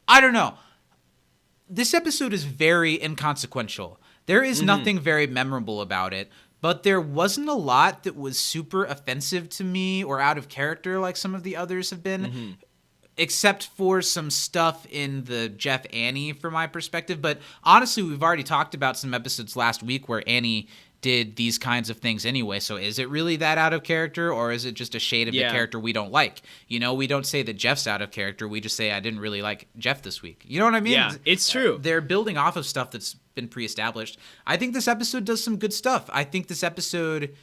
I don't know. This episode is very inconsequential. There is nothing very memorable about it. But there wasn't a lot that was super offensive to me or out of character like some of the others have been, except for some stuff in the Jeff Annie from my perspective. But honestly, we've already talked about some episodes last week where Annie did these kinds of things anyway. So is it really that out of character, or is it just a shade of the character we don't like? You know, we don't say that Jeff's out of character. We just say I didn't really like Jeff this week. You know what I mean? Yeah, it's true. They're building off of stuff that's been pre-established. I think this episode does some good stuff. I think this episode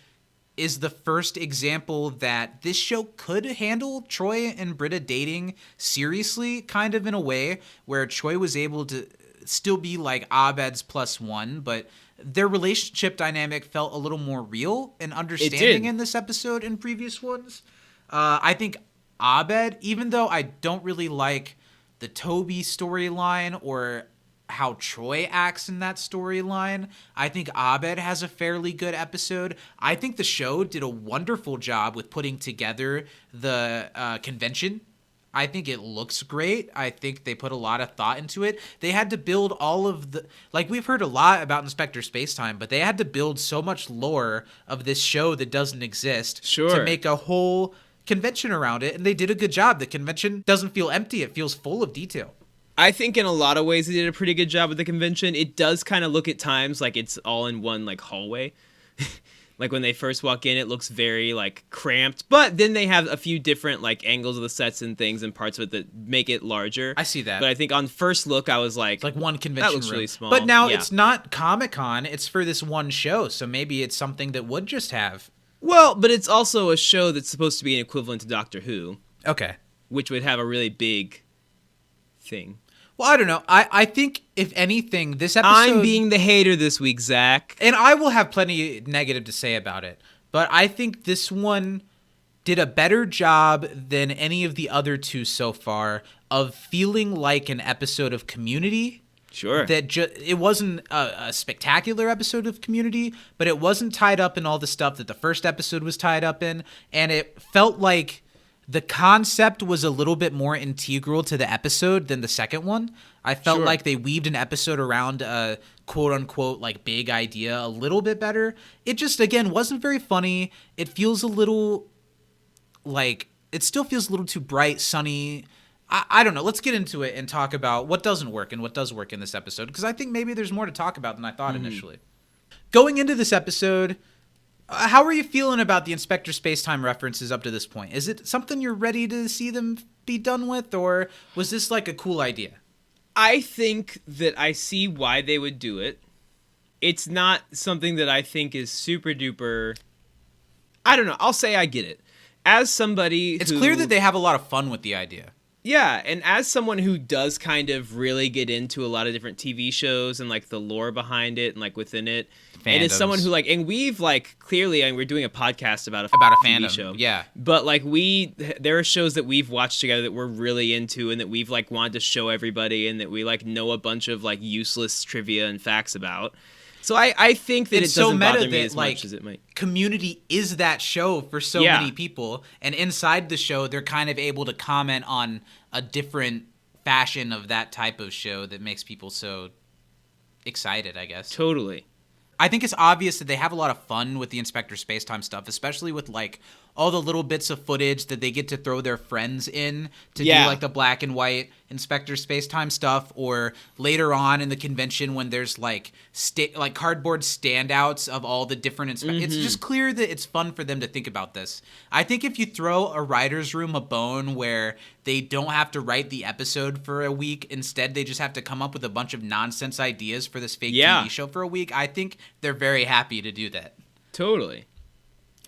is the first example that this show could handle Troy and Britta dating seriously, kind of in a way where Troy was able to still be like Abed's +1, but their relationship dynamic felt a little more real and understanding in this episode and previous ones. I think Abed, even though I don't really like the Toby storyline or how Troy acts in that storyline, I think Abed has a fairly good episode. I think the show did a wonderful job with putting together the convention. I think it looks great. I think they put a lot of thought into it. They had to build all of the... Like, we've heard a lot about Inspector Spacetime, but they had to build so much lore of this show that doesn't exist to make a whole convention around it, and they did a good job. The convention doesn't feel empty. It feels full of detail. I think in a lot of ways they did a pretty good job with the convention. It does kind of look at times like it's all in one like hallway. Like when they first walk in, it looks very like cramped, but then they have a few different like angles of the sets and things and parts of it that make it larger. I see that. But I think on first look, I was like, it's like one convention that looks room. really small. But now it's not Comic-Con, it's for this one show, so maybe it's something that would just have... Well, but it's also a show that's supposed to be an equivalent to Doctor Who. Okay. Which would have a really big thing. Well, I don't know. I think, if anything, this episode... I'm being the hater this week, Zach. And I will have plenty negative to say about it. But I think this one did a better job than any of the other two so far of feeling like an episode of Community. Sure. It wasn't a spectacular episode of Community, but it wasn't tied up in all the stuff that the first episode was tied up in. And it felt like the concept was a little bit more integral to the episode than the second one. I felt like they weaved an episode around a quote unquote like big idea a little bit better. It just, again, wasn't very funny. It feels a little like, it still feels a little too bright, sunny. I don't know. Let's get into it and talk about what doesn't work and what does work in this episode, because I think maybe there's more to talk about than I thought initially. Going into this episode, how are you feeling about the Inspector Spacetime references up to this point? Is it something you're ready to see them be done with, or was this like a cool idea? I think that I see why they would do it. It's not something that I think is super duper. I don't know. I'll say I get it. As somebody It's clear that they have a lot of fun with the idea. Yeah, and as someone who does kind of really get into a lot of different TV shows and like the lore behind it and like within it, and as someone who like, and we've like clearly, and we're doing a podcast about a fandom TV show, yeah. But like there are shows that we've watched together that we're really into and that we've like wanted to show everybody and that we like know a bunch of like useless trivia and facts about. So I think that it's it doesn't so meta bother me that, as like, much as it might. Community is that show for so many people, and inside the show, they're kind of able to comment on a different fashion of that type of show that makes people so excited, I guess. Totally. I think it's obvious that they have a lot of fun with the Inspector Spacetime stuff, especially with like all the little bits of footage that they get to throw their friends in to do like the black and white Inspector Spacetime stuff, or later on in the convention when there's like like cardboard standouts of all the different It's just clear that it's fun for them to think about this. I think if you throw a writer's room a bone where they don't have to write the episode for a week, instead they just have to come up with a bunch of nonsense ideas for this fake TV show for a week, I think they're very happy to do that. Totally.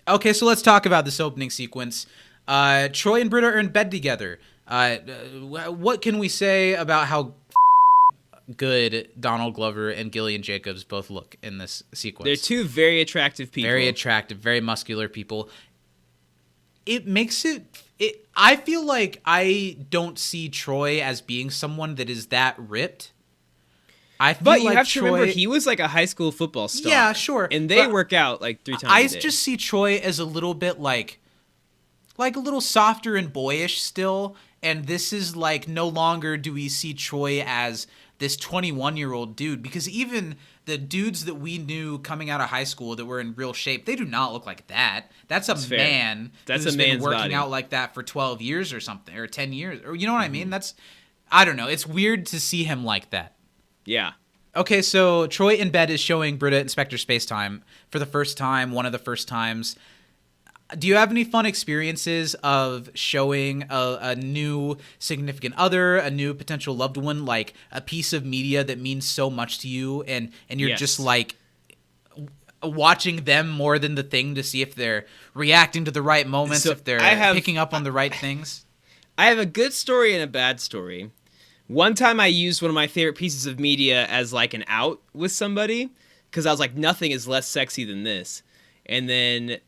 Okay, so let's talk about this opening sequence. Troy and Britta are in bed together. What can we say about how good Donald Glover and Gillian Jacobs both look in this sequence? They're two very attractive people. Very attractive, very muscular people. It makes it... I feel like I don't see Troy as being someone that is that ripped. But you have to remember, he was like a high school football star. Yeah, sure. And they work out like 3 times a day. I just see Troy as a little bit like a little softer and boyish still. And this is like, no longer do we see Troy as this 21-year-old dude. Because even the dudes that we knew coming out of high school that were in real shape, they do not look like that. That's a man who's been working out like that for 12 years or something, or 10 years. Or you know what I mean? I don't know. It's weird to see him like that. Yeah. Okay, so Troy in bed is showing Britta Inspector Spacetime for the first time, one of the first times. Do you have any fun experiences of showing a new significant other, a new potential loved one, like a piece of media that means so much to you, and you're just like watching them more than the thing to see if they're reacting to the right moments, if they're picking up on the right things? I have a good story and a bad story. One time I used one of my favorite pieces of media as like an out with somebody because I was like, nothing is less sexy than this. And then...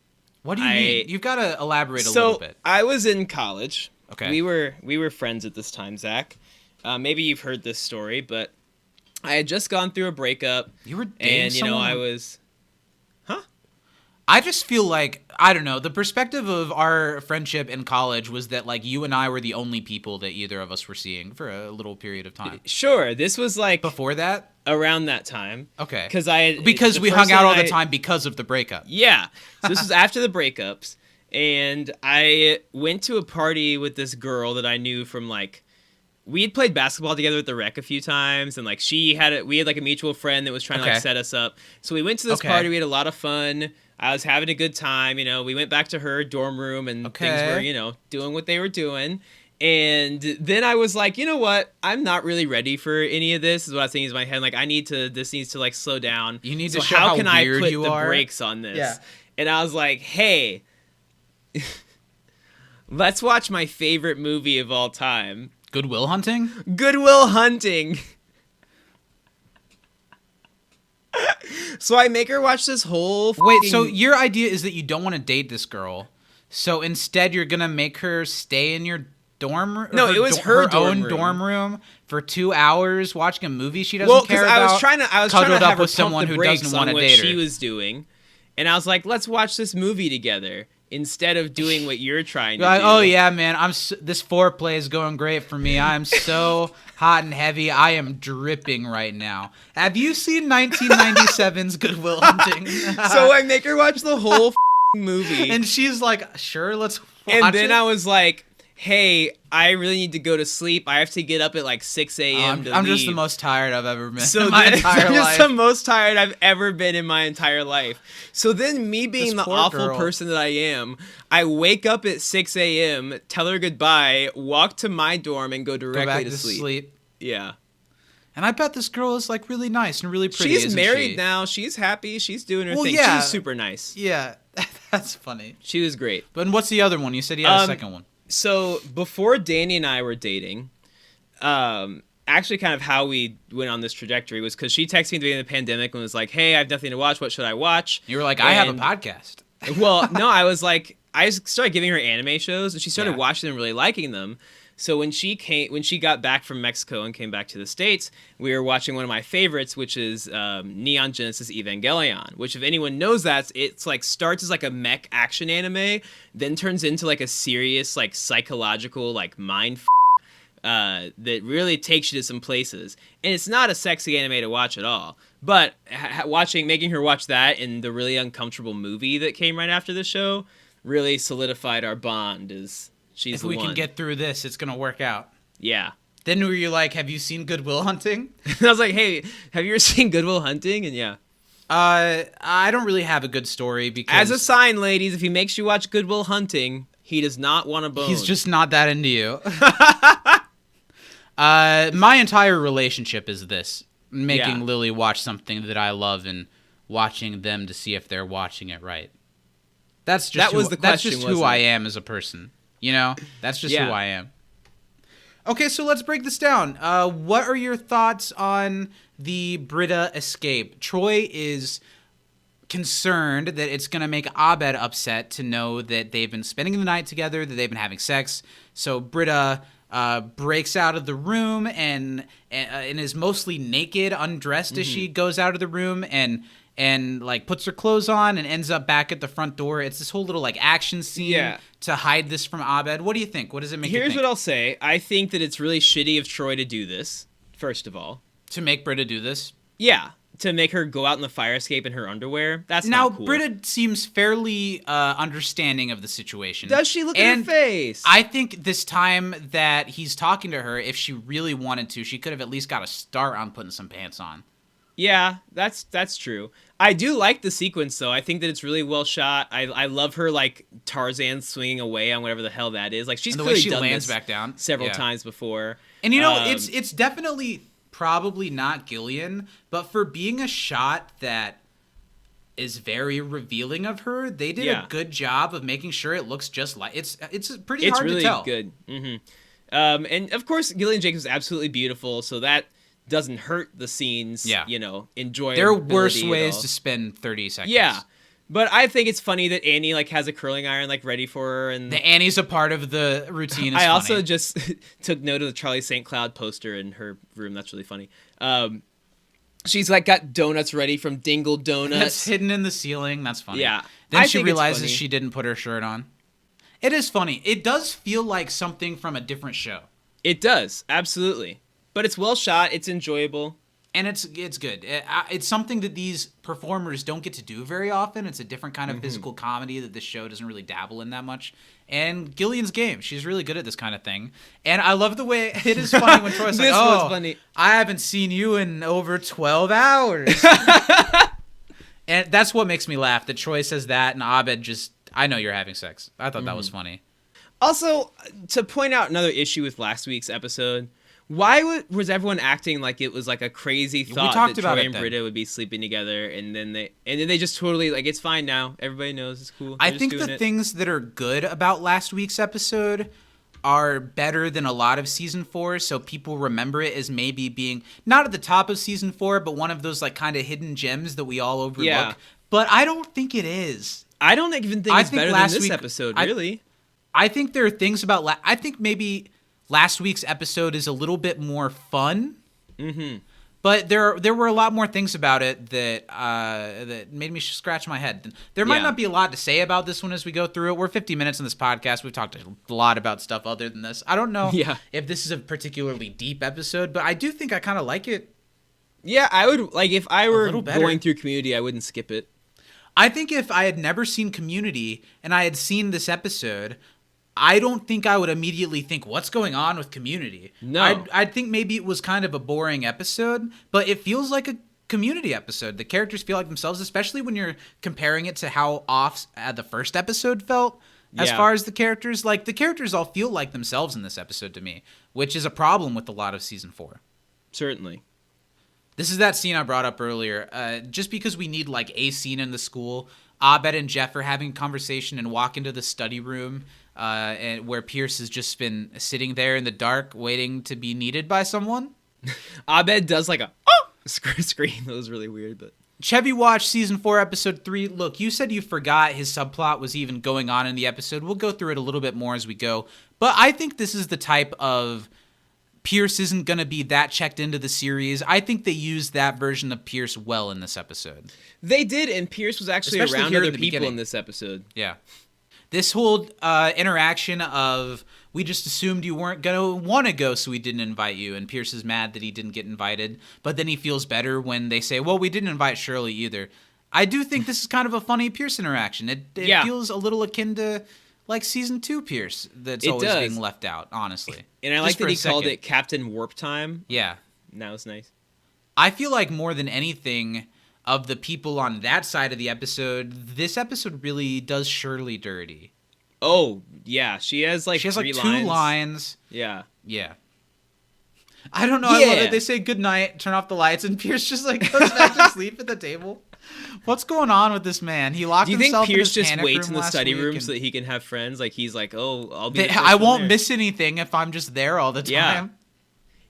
What do you mean? You've got to elaborate a little bit. I was in college. Okay. We were friends at this time, Zach. Maybe you've heard this story, but I had just gone through a breakup. You were dating someone? I was... I just feel like, I don't know, the perspective of our friendship in college was that, like, you and I were the only people that either of us were seeing for a little period of time. Sure, this was like... Before that? Around that time. Okay. Because we hung out all the time because of the breakup. Yeah. So this was after the breakups, and I went to a party with this girl that I knew from, like... We had played basketball together at the rec a few times, and, like, we had, like, a mutual friend that was trying to, like, set us up. So we went to this party, we had a lot of fun... I was having a good time, we went back to her dorm room and things were, doing what they were doing. And then I was like, you know what? I'm not really ready for any of this, is what I was thinking in my head. Like, this needs to like slow down. You need to show how can I put you the are? brakes on this? Yeah. And I was like, hey, let's watch my favorite movie of all time. Good Will Hunting? Good Will Hunting. So I make her watch this whole Wait, so your idea is that you don't want to date this girl. So instead you're going to make her stay in your dorm room? No, it was her own dorm room for 2 hours watching a movie she doesn't care about. I was trying to cuddled have up her with someone pump the who brakes doesn't on want to what date her. she was doing. And I was like, let's watch this movie together. instead of doing what you're trying to like, do. oh yeah, man, this foreplay is going great for me. I'm so hot and heavy. I am dripping right now. Have you seen 1997's Good Will Hunting? So I make her watch the whole movie, and she's like, sure, let's watch and then it. I was like, hey, I really need to go to sleep. I have to get up at like 6 a.m. I'm just the most tired I've ever been So in my entire I'm life. just the most tired I've ever been in my entire life. So then me being This the poor awful girl. person that I am, I wake up at 6 a.m., tell her goodbye, walk to my dorm, and go Go directly back to to sleep. sleep. Yeah. And I bet this girl is like really nice and really pretty. She's isn't married she? now. She's happy. She's doing her Well, thing. yeah. She's super nice. Yeah, that's funny. She was great. But what's the other one? You said you had a second one. So before Danny and I were dating, actually kind of how we went on this trajectory was because she texted me at the beginning of the pandemic and was like, hey, I have nothing to watch. What should I watch? You were like, I have a podcast. Well, no, I was like, I started giving her anime shows and she started Yeah. watching them and really liking them. So when she got back from Mexico and came back to the States, we were watching one of my favorites, which is Neon Genesis Evangelion, which if anyone knows that, it's like starts as like a mech action anime, then turns into like a serious like psychological like mind that really takes you to some places. And it's not a sexy anime to watch at all. But making her watch that and the really uncomfortable movie that came right after the show really solidified our bond as she's the If we one. can get through this, it's gonna work out. Yeah. Then were you like, have you seen Good Will Hunting? I was like, hey, have you ever seen Good Will Hunting? And yeah. I don't really have a good story because As a sign, ladies, if he makes you watch Good Will Hunting, he does not want to bone. he's just not that into you. My entire relationship is this: making Yeah. Lily watch something that I love and watching them to see if they're watching it right. That's just That was the that's question, just who wasn't I it? am as a person. You know, that's just Yeah. who I am. Okay, so let's break this down. What are your thoughts on the Britta escape? Troy is concerned that it's going to make Abed upset to know that they've been spending the night together, that they've been having sex. So Britta breaks out of the room and is mostly naked, undressed as she goes out of the room and like puts her clothes on and ends up back at the front door. It's this whole little like action scene to hide this from Abed. What do you think? What does it make you Here's think? what I'll say. I think that it's really shitty of Troy to do this, first of all. To make Britta do this? Yeah. To make her go out in the fire escape in her underwear. That's Now, not cool. Britta seems fairly understanding of the situation. Does she? Look at And her face. I think this time that he's talking to her, if she really wanted to, she could have at least got a start on putting some pants on. Yeah, that's true. I do like the sequence, though. I think that it's really well shot. I love her, like, Tarzan swinging away on whatever the hell that is. Like, she's And the way clearly she done lands this back down. several Yeah. times before. And, you know, it's definitely probably not Gillian, but for being a shot that is very revealing of her, they did a good job of making sure it looks just like... It's pretty hard really to tell. Good. Mm-hmm. And, of course, Gillian Jacobs is absolutely beautiful, so that doesn't hurt the scenes, you know, enjoyability. There are worse at ways all. to spend 30 seconds. Yeah. But I think it's funny that Annie like has a curling iron like ready for her, and The Annie's a part of the routine. I also just took note of the Charlie St. Cloud poster in her room. That's really funny. She's like got donuts ready from Dingle Donuts. That's hidden in the ceiling. That's funny. Yeah. Then I she think it's realizes funny. she didn't put her shirt on. It is funny. It does feel like something from a different show. It does, absolutely. But it's well shot. It's enjoyable. And it's good. It's something that these performers don't get to do very often. It's a different kind of physical comedy that this show doesn't really dabble in that much. And Gillian's game. She's really good at this kind of thing. And I love the way it is funny when Troy's like, This was funny. I haven't seen you in over 12 hours. And that's what makes me laugh, that Troy says that and Abed just, I know you're having sex. I thought that was funny. Also, to point out another issue with last week's episode, why was everyone acting like it was like a crazy thought talked that about Troy it and then. Britta would be sleeping together, and then they just totally like it's fine now. Everybody knows it's cool. I They're just think doing the it. things that are good about last week's episode are better than a lot of season 4, so people remember it as maybe being not at the top of season 4, but one of those like kind of hidden gems that we all overlook. Yeah. But I don't think it is. I don't even think I it's think better than last this week- episode. I- Really, I think there are things about I think maybe last week's episode is a little bit more fun. But there were a lot more things about it that made me scratch my head. There might not be a lot to say about this one as we go through it. We're 50 minutes in this podcast. We've talked a lot about stuff other than this. I don't know if this is a particularly deep episode, but I do think I kind of like it. Yeah, I would, like, if I were going through Community, I wouldn't skip it. I think if I had never seen Community and I had seen this episode, I don't think I would immediately think, what's going on with Community? No. I'd think maybe it was kind of a boring episode, but it feels like a Community episode. The characters feel like themselves, especially when you're comparing it to how off the first episode felt as far as the characters. Like, the characters all feel like themselves in this episode to me, which is a problem with a lot of Season 4. Certainly. This is that scene I brought up earlier. Just because we need, like, a scene in the school, Abed and Jeff are having a conversation and walk into the study room and where Pierce has just been sitting there in the dark waiting to be needed by someone. Abed does like a scream. That was really weird, but Chevy watched Season 4, Episode 3. Look, you said you forgot his subplot was even going on in the episode. We'll go through it a little bit more as we go. But I think this is the type of Pierce isn't going to be that checked into the series. I think they used that version of Pierce well in this episode. They did, and Pierce was actually around other people in this episode. Yeah. This whole interaction of, we just assumed you weren't going to want to go, so we didn't invite you. And Pierce is mad that he didn't get invited. But then he feels better when they say, well, we didn't invite Shirley either. I do think this is kind of a funny Pierce interaction. It feels a little akin to, like, Season 2 Pierce that's always being left out, honestly. And I like that he called it Captain Warp Time. Yeah. That was nice. I feel like more than anything of the people on that side of the episode, this episode really does Shirley dirty. Oh, yeah. She has like 2 lines. Yeah. Yeah. I don't know. I love it. They say good night, turn off the lights, and Pierce just like goes back to sleep at the table. What's going on with this man? He locked himself in his panic room. Do you think Pierce just waits in the study room so that he can have friends? Like, he's like, oh, I'll be I won't miss anything if I'm just there all the time. Yeah.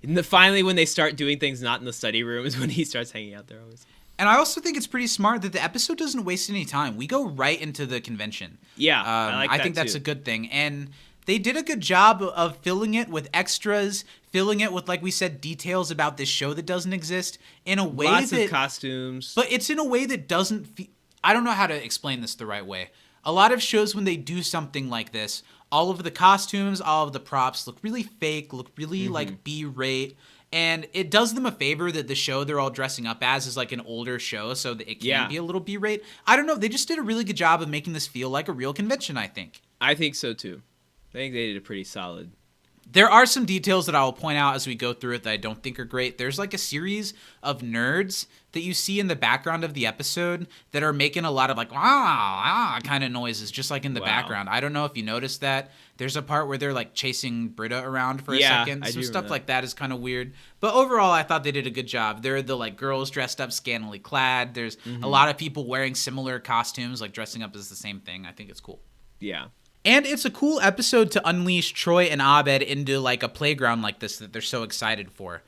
And finally, when they start doing things not in the study room is when he starts hanging out there always. And I also think it's pretty smart that the episode doesn't waste any time. We go right into the convention. Yeah, I think that's a good thing. And they did a good job of filling it with extras, filling it with, like we said, details about this show that doesn't exist in a way Lots of costumes. But it's in a way that doesn't I don't know how to explain this the right way. A lot of shows, when they do something like this, all of the costumes, all of the props look really fake, look really like B-rate. And it does them a favor that the show they're all dressing up as is like an older show, so that it can be a little B-rate. I don't know. They just did a really good job of making this feel like a real convention, I think. I think so, too. I think they did a pretty solid. There are some details that I will point out as we go through it that I don't think are great. There's like a series of nerds that you see in the background of the episode that are making a lot of like, kind of noises, just like in the background. I don't know if you noticed that. There's a part where they're like chasing Britta around for a second. Some stuff like that is kind of weird. But overall, I thought they did a good job. They're the like girls dressed up scantily clad. There's a lot of people wearing similar costumes, like dressing up as the same thing. I think it's cool. Yeah. And it's a cool episode to unleash Troy and Abed into like a playground like this that they're so excited for.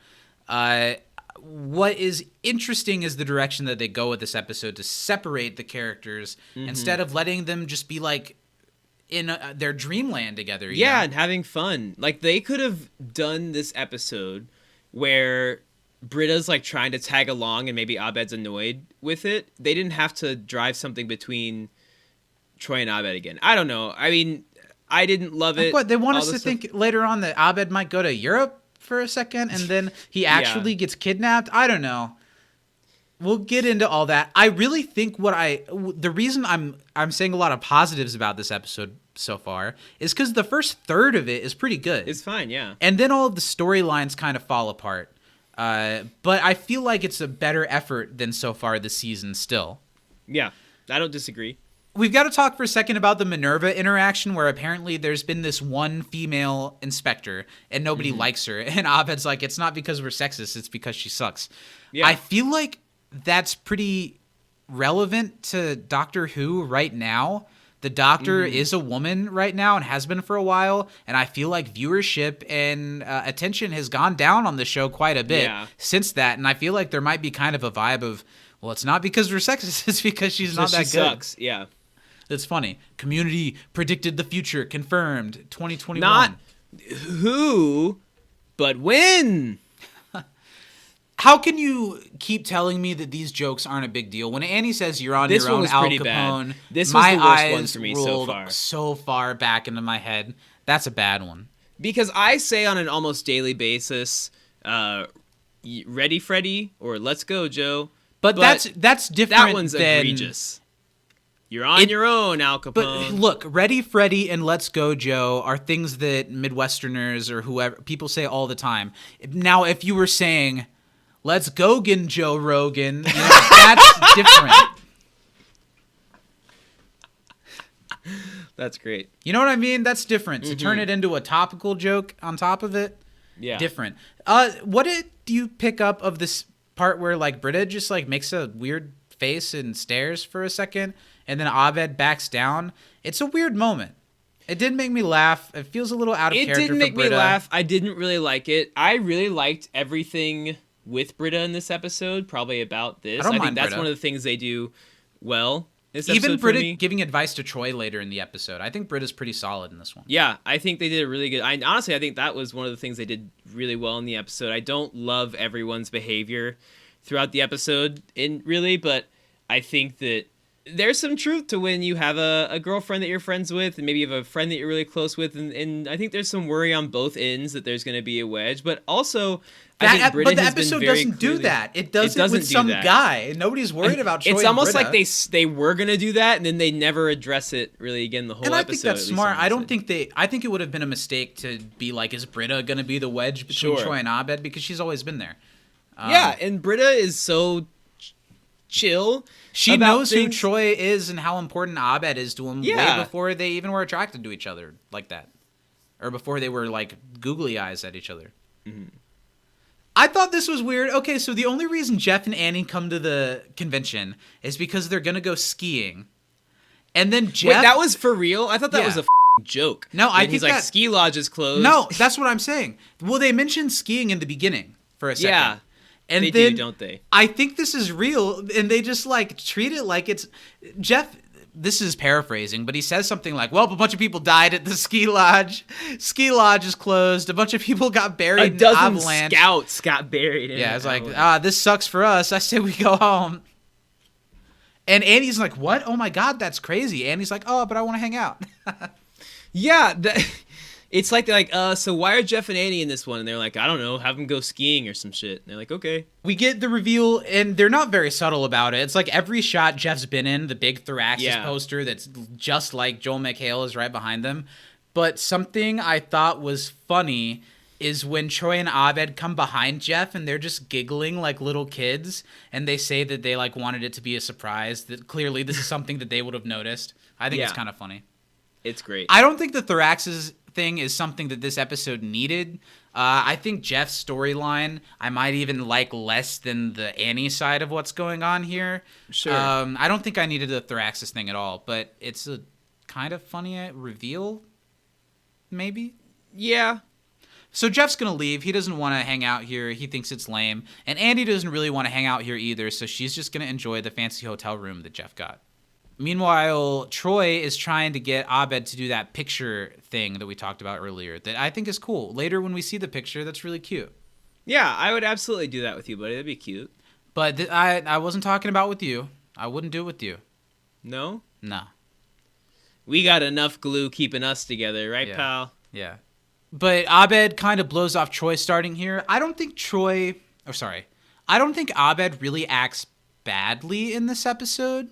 What is interesting is the direction that they go with this episode to separate the characters instead of letting them just be like in their dreamland together. Yeah, and having fun. Like, they could have done this episode where Britta's like trying to tag along and maybe Abed's annoyed with it. They didn't have to drive something between Troy and Abed again. I don't know. I mean, I didn't love it. What, they want us to think later on that Abed might go to Europe for a second and then he actually gets kidnapped? I don't know. We'll get into all that. I really think the reason I'm saying a lot of positives about this episode so far is because the first third of it is pretty good. It's fine, yeah. And then all of the storylines kind of fall apart. But I feel like it's a better effort than so far this season still. Yeah, I don't disagree. We've got to talk for a second about the Minerva interaction where apparently there's been this one female inspector and nobody likes her. And Abed's like, it's not because we're sexist, it's because she sucks. Yeah. I feel like that's pretty relevant to Doctor Who right now. The Doctor is a woman right now and has been for a while. And I feel like viewership and attention has gone down on the show quite a bit since that. And I feel like there might be kind of a vibe of, well, it's not because we're sexist, it's because she's not that good. She sucks, yeah. That's funny. Community predicted the future. Confirmed. 2021. Not who, but when. How can you keep telling me that these jokes aren't a big deal? When Annie says you're on your own, was Al pretty Capone, bad. This was my the worst eyes one for me rolled so far back into my head. That's a bad one. Because I say on an almost daily basis, "Ready, Freddy," or "Let's go, Joe." But that's different. That one's than, egregious. You're on your own, Al Capone. But look, Ready, Freddy, and Let's Go, Joe are things that Midwesterners or whoever people say all the time. Now, if you were saying, "Let's go, Joe Rogan," that's different. That's great. You know what I mean? That's different. To turn it into a topical joke on top of it, different. What do you pick up of this part where like Britta just like makes a weird face and stares for a second, and then Abed backs down? It's a weird moment. It didn't make me laugh. It feels a little out of character for Britta. It didn't make me laugh. I didn't really like it. I really liked everything with Britta in this episode, probably about this. I think that's one of the things they do well. Even Britta giving advice to Troy later in the episode. I think Britta's pretty solid in this one. Yeah, I think they did a really good... Honestly, I think that was one of the things they did really well in the episode. I don't love everyone's behavior throughout the episode, but I think that there's some truth to when you have a girlfriend that you're friends with, and maybe you have a friend that you're really close with, and I think there's some worry on both ends that there's going to be a wedge, but also... But the episode doesn't do that. It does it with some guy. Nobody's worried about Troy. It's almost and like they were gonna do that, and then they never address it really again the whole episode. And I think that's smart. I think it would have been a mistake to be like, is Britta gonna be the wedge between Troy and Abed, because she's always been there. And Britta is so chill. She knows who Troy is and how important Abed is to him way before they even were attracted to each other like that, or before they were like googly eyes at each other. Mm-hmm. I thought this was weird. Okay, so the only reason Jeff and Annie come to the convention is because they're gonna go skiing, and then Jeff. Wait, that was for real? I thought that was a joke. No, I think he's like, ski lodge is closed. No, that's what I'm saying. Well, they mentioned skiing in the beginning for a second. Yeah, and they then do, don't they? I think this is real, and they just like treat it like it's Jeff. This is paraphrasing, but he says something like, well, a bunch of people died at the ski lodge. Ski lodge is closed. A bunch of people got buried in an avalanche. Scouts got buried in it's like, this sucks for us. I say we go home. And Annie's like, what? Oh, my God, that's crazy. Annie's like, oh, but I want to hang out. It's like they're like, so why are Jeff and Annie in this one? And they're like, I don't know, have them go skiing or some shit. And they're like, okay. We get the reveal, and they're not very subtle about it. It's like every shot Jeff's been in, the big Thoraxis poster that's just like Joel McHale is right behind them. But something I thought was funny is when Troy and Abed come behind Jeff, and they're just giggling like little kids, and they say that they like wanted it to be a surprise, that clearly this is something that they would have noticed. I think it's kind of funny. It's great. I don't think the Thoraxis thing is something that this episode needed. I think Jeff's storyline I might even like less than the Annie side of what's going on here. Sure. I don't think I needed the Thoraxis thing at all, but it's a kind of funny reveal, maybe? Yeah. So Jeff's going to leave. He doesn't want to hang out here. He thinks it's lame. And Andy doesn't really want to hang out here either, so she's just going to enjoy the fancy hotel room that Jeff got. Meanwhile, Troy is trying to get Abed to do that picture thing that we talked about earlier that I think is cool. Later when we see the picture, that's really cute. Yeah, I would absolutely do that with you, buddy. That'd be cute. But I wasn't talking about with you. I wouldn't do it with you. No? No. We got enough glue keeping us together, right, pal? Yeah. But Abed kind of blows off Troy starting here. I don't think Abed really acts badly in this episode.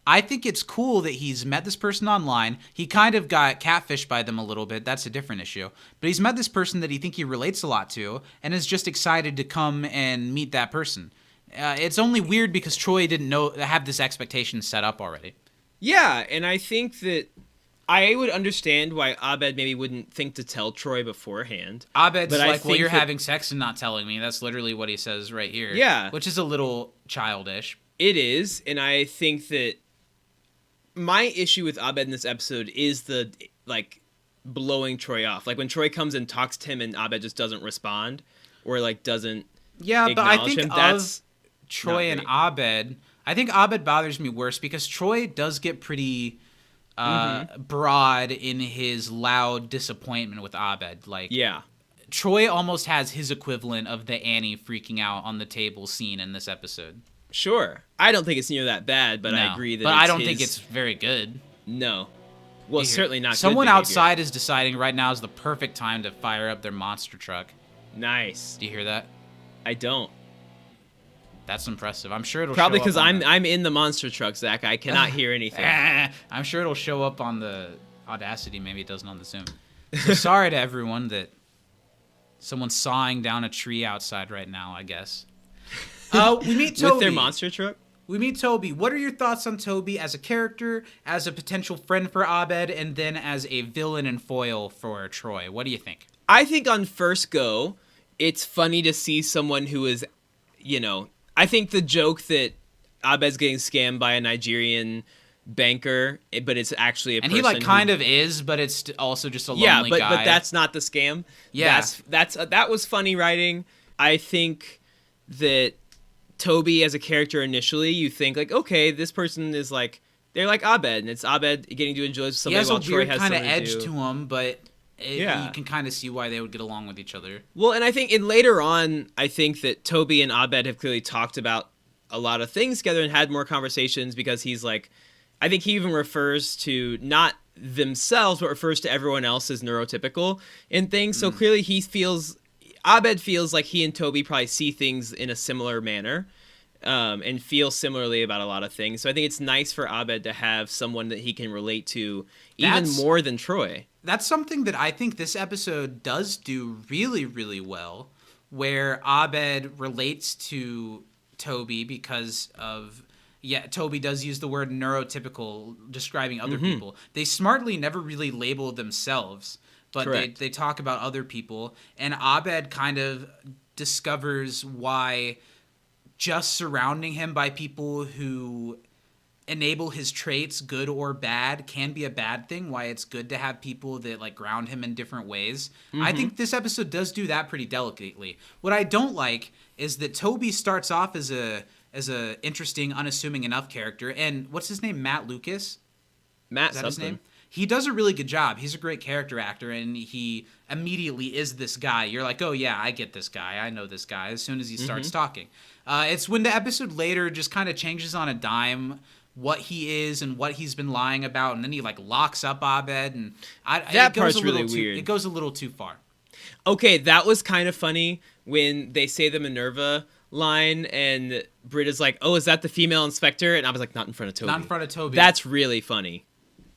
I think it's cool that he's met this person online. He kind of got catfished by them a little bit. That's a different issue. But he's met this person that he relates a lot to and is just excited to come and meet that person. It's only weird because Troy didn't have this expectation set up already. Yeah, and I think that I would understand why Abed maybe wouldn't think to tell Troy beforehand. Abed's like, well, you're having sex and not telling me. That's literally what he says right here. Yeah. Which is a little childish. It is, and I think that my issue with Abed in this episode is the, like, blowing Troy off. Like, when Troy comes and talks to him and Abed just doesn't respond or, like, doesn't but I think him, that's Troy and Abed, I think Abed bothers me worse because Troy does get pretty broad in his loud disappointment with Abed. Like, Troy almost has his equivalent of the Annie freaking out on the table scene in this episode. Sure. I don't think it's near that bad, but No, I agree that but I don't think it's very good. No. Well, certainly not Someone good behavior. outside is deciding right now is the perfect time to fire up their monster truck. Nice. Do you hear that? I don't. That's impressive. I'm sure it'll probably show up because on I'm in the monster truck, Zach. I cannot hear anything. I'm sure it'll show up on the Audacity. Maybe it doesn't on the Zoom. So sorry to everyone that someone's sawing down a tree outside right now, I guess. We meet Toby. With their monster truck? We meet Toby. What are your thoughts on Toby as a character, as a potential friend for Abed, and then as a villain and foil for Troy? What do you think? I think on first go, it's funny to see someone who is, I think the joke that Abed's getting scammed by a Nigerian banker, but it's actually a person. And he kind of is, but it's also just a lonely guy. Yeah, but that's not the scam. Yeah. That was funny writing. I think that Toby as a character initially, you think like, okay, this person is like, they're like Abed, and it's Abed getting to enjoy something while Troy has something to do. He has a weird kind of edge to him, but you can kind of see why they would get along with each other. Well, and I think later on, I think that Toby and Abed have clearly talked about a lot of things together and had more conversations because he's like, I think he even refers to not themselves, but refers to everyone else as neurotypical in things. So clearly Abed feels like he and Toby probably see things in a similar manner and feel similarly about a lot of things. So I think it's nice for Abed to have someone that he can relate to even more than Troy. That's something that I think this episode does do really, really well, where Abed relates to Toby because of... Yeah, Toby does use the word neurotypical describing other people. They smartly never really label themselves, but they talk about other people. And Abed kind of discovers why just surrounding him by people who enable his traits, good or bad, can be a bad thing, why it's good to have people that like ground him in different ways. I think this episode does do that pretty delicately. What I don't like is that Toby starts off as a interesting, unassuming enough character. And what's his name? Matt Lucas? Matt Is that his name? He does a really good job. He's a great character actor, and he immediately is this guy. You're like, oh yeah, I get this guy. I know this guy as soon as he starts talking. It's when the episode later just kind of changes on a dime what he is and what he's been lying about, and then he like locks up Abed, and that part's really weird. It goes a little too far. Okay, that was kind of funny when they say the Minerva line and Britta's like, oh, is that the female inspector? And I was like, not in front of Toby. Not in front of Toby. That's really funny.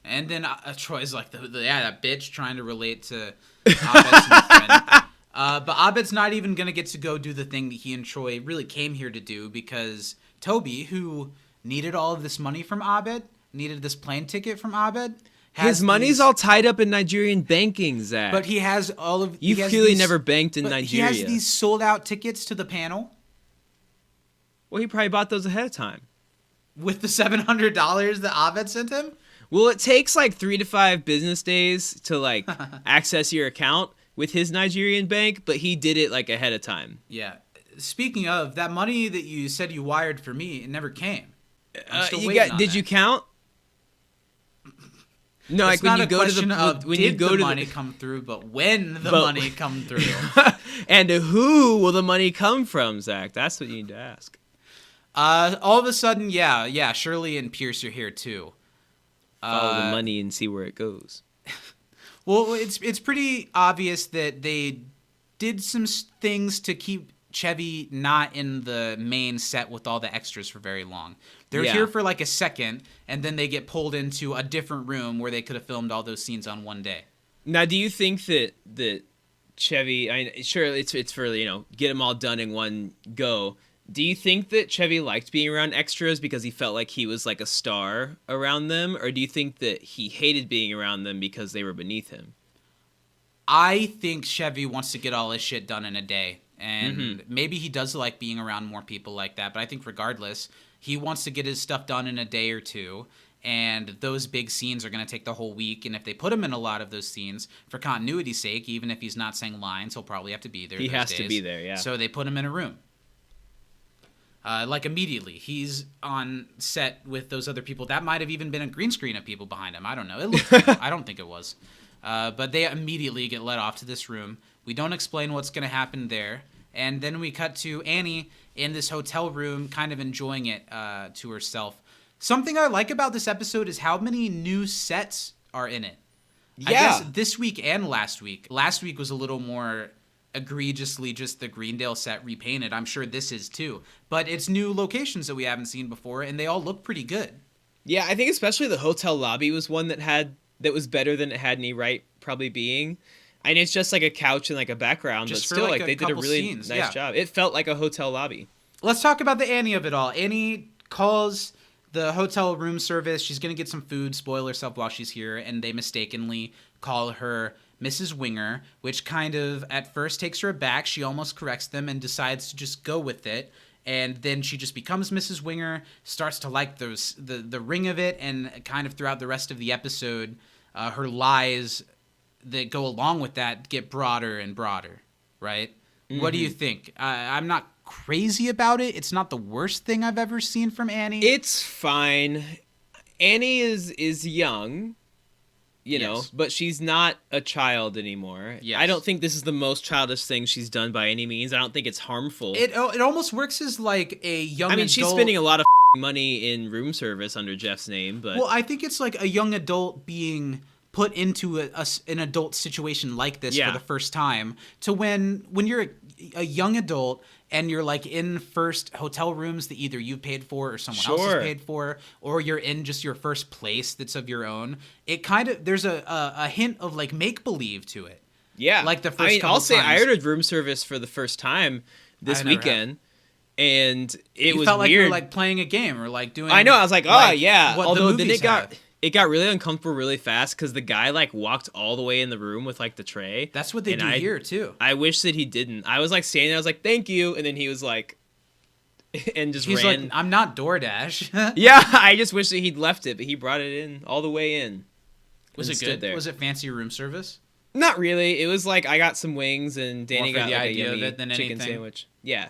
And then Troy's like, that bitch trying to relate to Abed's friend. But Abed's not even going to get to go do the thing that he and Troy really came here to do because Toby, who needed all of this money from Abed, needed this plane ticket from Abed. His money's all tied up in Nigerian banking, Zach. But he has all of... You've clearly never banked in Nigeria. He has these sold-out tickets to the panel. Well, he probably bought those ahead of time. With the $700 that Abed sent him? Well, it takes like 3 to 5 business days to like access your account with his Nigerian bank, but he did it like ahead of time. Yeah. Speaking of, that money that you said you wired for me, it never came. I'm still waiting on did that. you count? No, it's like not when you a go to question the of when did you go the to money come through, but when the money come through. And who will the money come from, Zach? That's what you need to ask. All of a sudden, yeah, Shirley and Pierce are here too. Follow the money and see where it goes. Well, it's pretty obvious that they did some things to keep Chevy not in the main set with all the extras for very long. They're here for like a second, and then they get pulled into a different room where they could have filmed all those scenes on one day. Now, do you think that Chevy? I mean, sure, it's for get them all done in one go. Do you think that Chevy liked being around extras because he felt like he was like a star around them, or do you think that he hated being around them because they were beneath him? I think Chevy wants to get all his shit done in a day, and maybe he does like being around more people like that, but I think regardless, he wants to get his stuff done in a day or two, and those big scenes are going to take the whole week, and if they put him in a lot of those scenes, for continuity's sake, even if he's not saying lines, he'll probably have to be there. He has to be there, yeah. So they put him in a room. Like immediately, he's on set with those other people. That might have even been a green screen of people behind him. I don't know. It looked. I don't think it was. But they immediately get led off to this room. We don't explain what's going to happen there. And then we cut to Annie in this hotel room kind of enjoying it to herself. Something I like about this episode is how many new sets are in it. Yeah. I guess this week and last week. Last week was a little more egregiously just the Greendale set repainted. I'm sure this is too. But it's new locations that we haven't seen before, and they all look pretty good. Yeah, I think especially the hotel lobby was one that was better than it had any right probably being. And it's just like a couch and like a background, Just but for, still like, like a they did a couple really scenes, nice job. It felt like a hotel lobby. Let's talk about the Annie of it all. Annie calls the hotel room service. She's going to get some food, spoil herself while she's here, and they mistakenly call her Mrs. Winger, which kind of at first takes her aback. She almost corrects them and decides to just go with it. And then she just becomes Mrs. Winger, starts to like the ring of it, and kind of throughout the rest of the episode, her lies that go along with that get broader and broader, right? Mm-hmm. What do you think? I'm not crazy about it. It's not the worst thing I've ever seen from Annie. It's fine. Annie is young, you know, but she's not a child anymore. Yes. I don't think this is the most childish thing she's done by any means. I don't think it's harmful. It almost works as like a young adult. She's spending a lot of money in room service under Jeff's name, but... Well, I think it's like a young adult being put into an adult situation like this for the first time, to when you're a young adult and you're like in first hotel rooms that either you've paid for or someone else has paid for, or you're in just your first place that's of your own. It kind of, there's a hint of like make believe to it. Yeah, like the first. I'll say I ordered room service for the first time this weekend, and it was felt like weird. You were like playing a game or like doing. I know. I was like, oh yeah. Although then it got really uncomfortable really fast because the guy like walked all the way in the room with like the tray. That's what they do here too. I wish that he didn't. I was like standing there, I was like, thank you, and then he was like, and just He's ran. like, I'm not DoorDash. Yeah, I just wish that he'd left it, but he brought it in all the way in. Was it good? Was it fancy room service? Not really. It was like I got some wings and Danny got like a yummy chicken anything. sandwich. Yeah,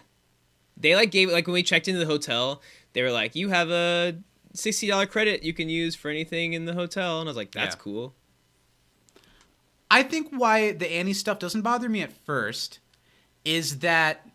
they like gave like when we checked into the hotel, they were like, you have a $60 credit you can use for anything in the hotel, and I was like, that's cool. I think why the Annie stuff doesn't bother me at first is that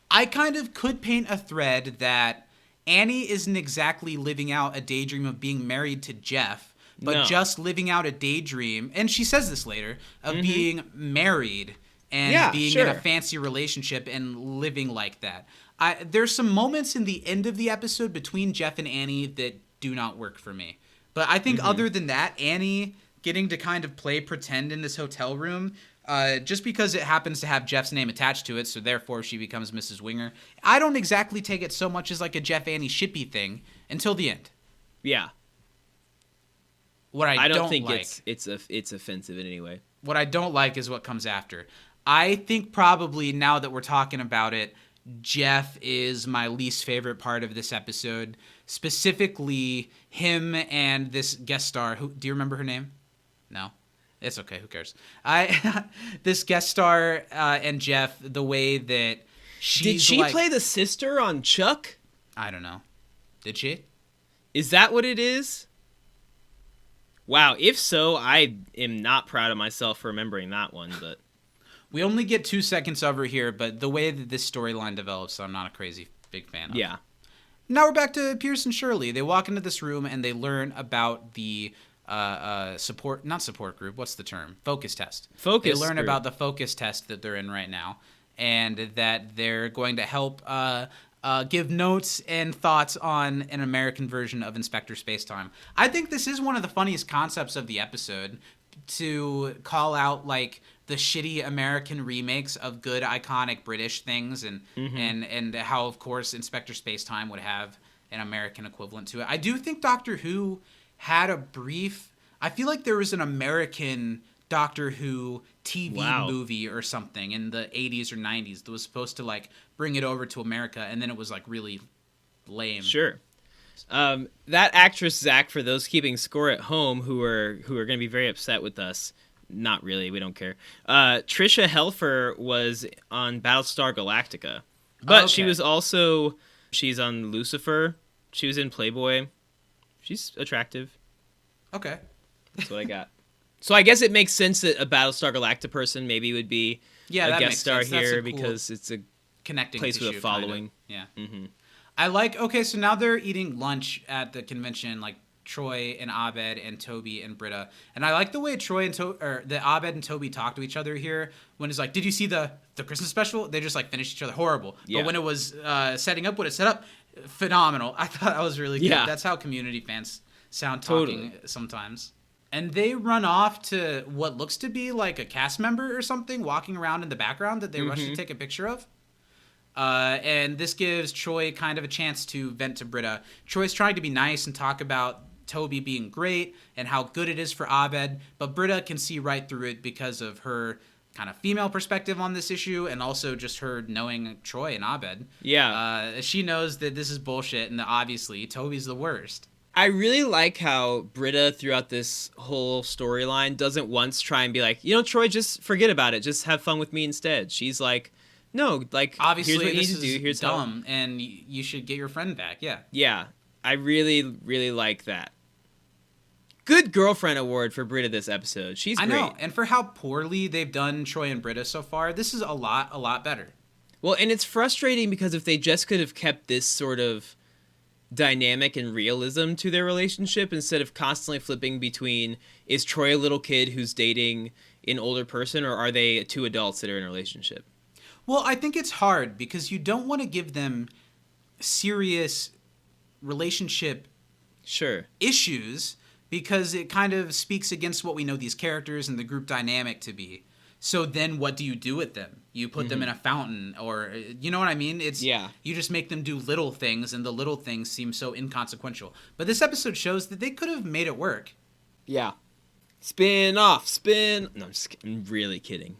I kind of could paint a thread that Annie isn't exactly living out a daydream of being married to Jeff, but just living out a daydream, and she says this later, of being married and being in a fancy relationship and living like that. There's some moments in the end of the episode between Jeff and Annie that do not work for me. But I think other than that, Annie getting to kind of play pretend in this hotel room, just because it happens to have Jeff's name attached to it, so therefore she becomes Mrs. Winger. I don't exactly take it so much as like a Jeff-Annie shippy thing until the end. Yeah. What I don't think like, it's offensive in any way. What I don't like is what comes after. I think probably now that we're talking about it, Jeff is my least favorite part of this episode. Specifically, him and this guest star. Do you remember her name? No? It's okay. Who cares? This guest star and Jeff, the way that Did she play the sister on Chuck? I don't know. Did she? Is that what it is? Wow. If so, I am not proud of myself for remembering that one, but... We only get 2 seconds of her here, but the way that this storyline develops, I'm not a crazy big fan of. Yeah. Now we're back to Pierce and Shirley. They walk into this room and they learn about the not support group. What's the term? Focus test. They learn about the focus test that they're in right now, and that they're going to help give notes and thoughts on an American version of Inspector Spacetime. I think this is one of the funniest concepts of the episode, to call out like the shitty American remakes of good iconic British things, and how of course Inspector Spacetime would have an American equivalent to it. I do think Doctor Who had a brief. I feel like there was an American Doctor Who TV movie or something in the 80s or 90s that was supposed to like bring it over to America, and then it was like really lame. Sure. That actress Zach, for those keeping score at home who are going to be very upset with us, not really, we don't care. Trisha Helfer was on Battlestar Galactica, but she's on Lucifer. She was in Playboy. She's attractive. Okay. That's what I got. So I guess it makes sense that a Battlestar Galactica person maybe would be a guest star sense. That's here cool because it's a connecting place with a following. Kind of. Yeah. Mm-hmm. I like. Okay, so now they're eating lunch at the convention, like Troy and Abed and Toby and Britta, and I like the way Troy and the Abed and Toby talk to each other here. When it's like, "Did you see the Christmas special?" They just like finish each other. Horrible. Yeah. But when it was setting up what it set up, phenomenal. I thought that was really good. Yeah. That's how Community fans sound talking sometimes. And they run off to what looks to be like a cast member or something walking around in the background that they rush to take a picture of. And this gives Troy kind of a chance to vent to Britta. Troy's trying to be nice and talk about Toby being great and how good it is for Abed, but Britta can see right through it because of her kind of female perspective on this issue and also just her knowing Troy and Abed. Yeah. She knows that this is bullshit and that obviously Toby's the worst. I really like how Britta throughout this whole storyline doesn't once try and be like, Troy, just forget about it. Just have fun with me instead. She's like, no, like, obviously, here's what you this need to do. Here's dumb, and you should get your friend back. Yeah. Yeah. I really, really like that. Good girlfriend award for Britta this episode. She's great. I know, and for how poorly they've done Troy and Britta so far, this is a lot better. Well, and it's frustrating because if they just could have kept this sort of dynamic and realism to their relationship instead of constantly flipping between, is Troy a little kid who's dating an older person, or are they two adults that are in a relationship? Well, I think it's hard because you don't want to give them serious relationship issues because it kind of speaks against what we know these characters and the group dynamic to be. So then what do you do with them? You put them in a fountain, or you know what I mean? You just make them do little things, and the little things seem so inconsequential. But this episode shows that they could have made it work. Yeah. Spin off, spin. No, I'm really kidding.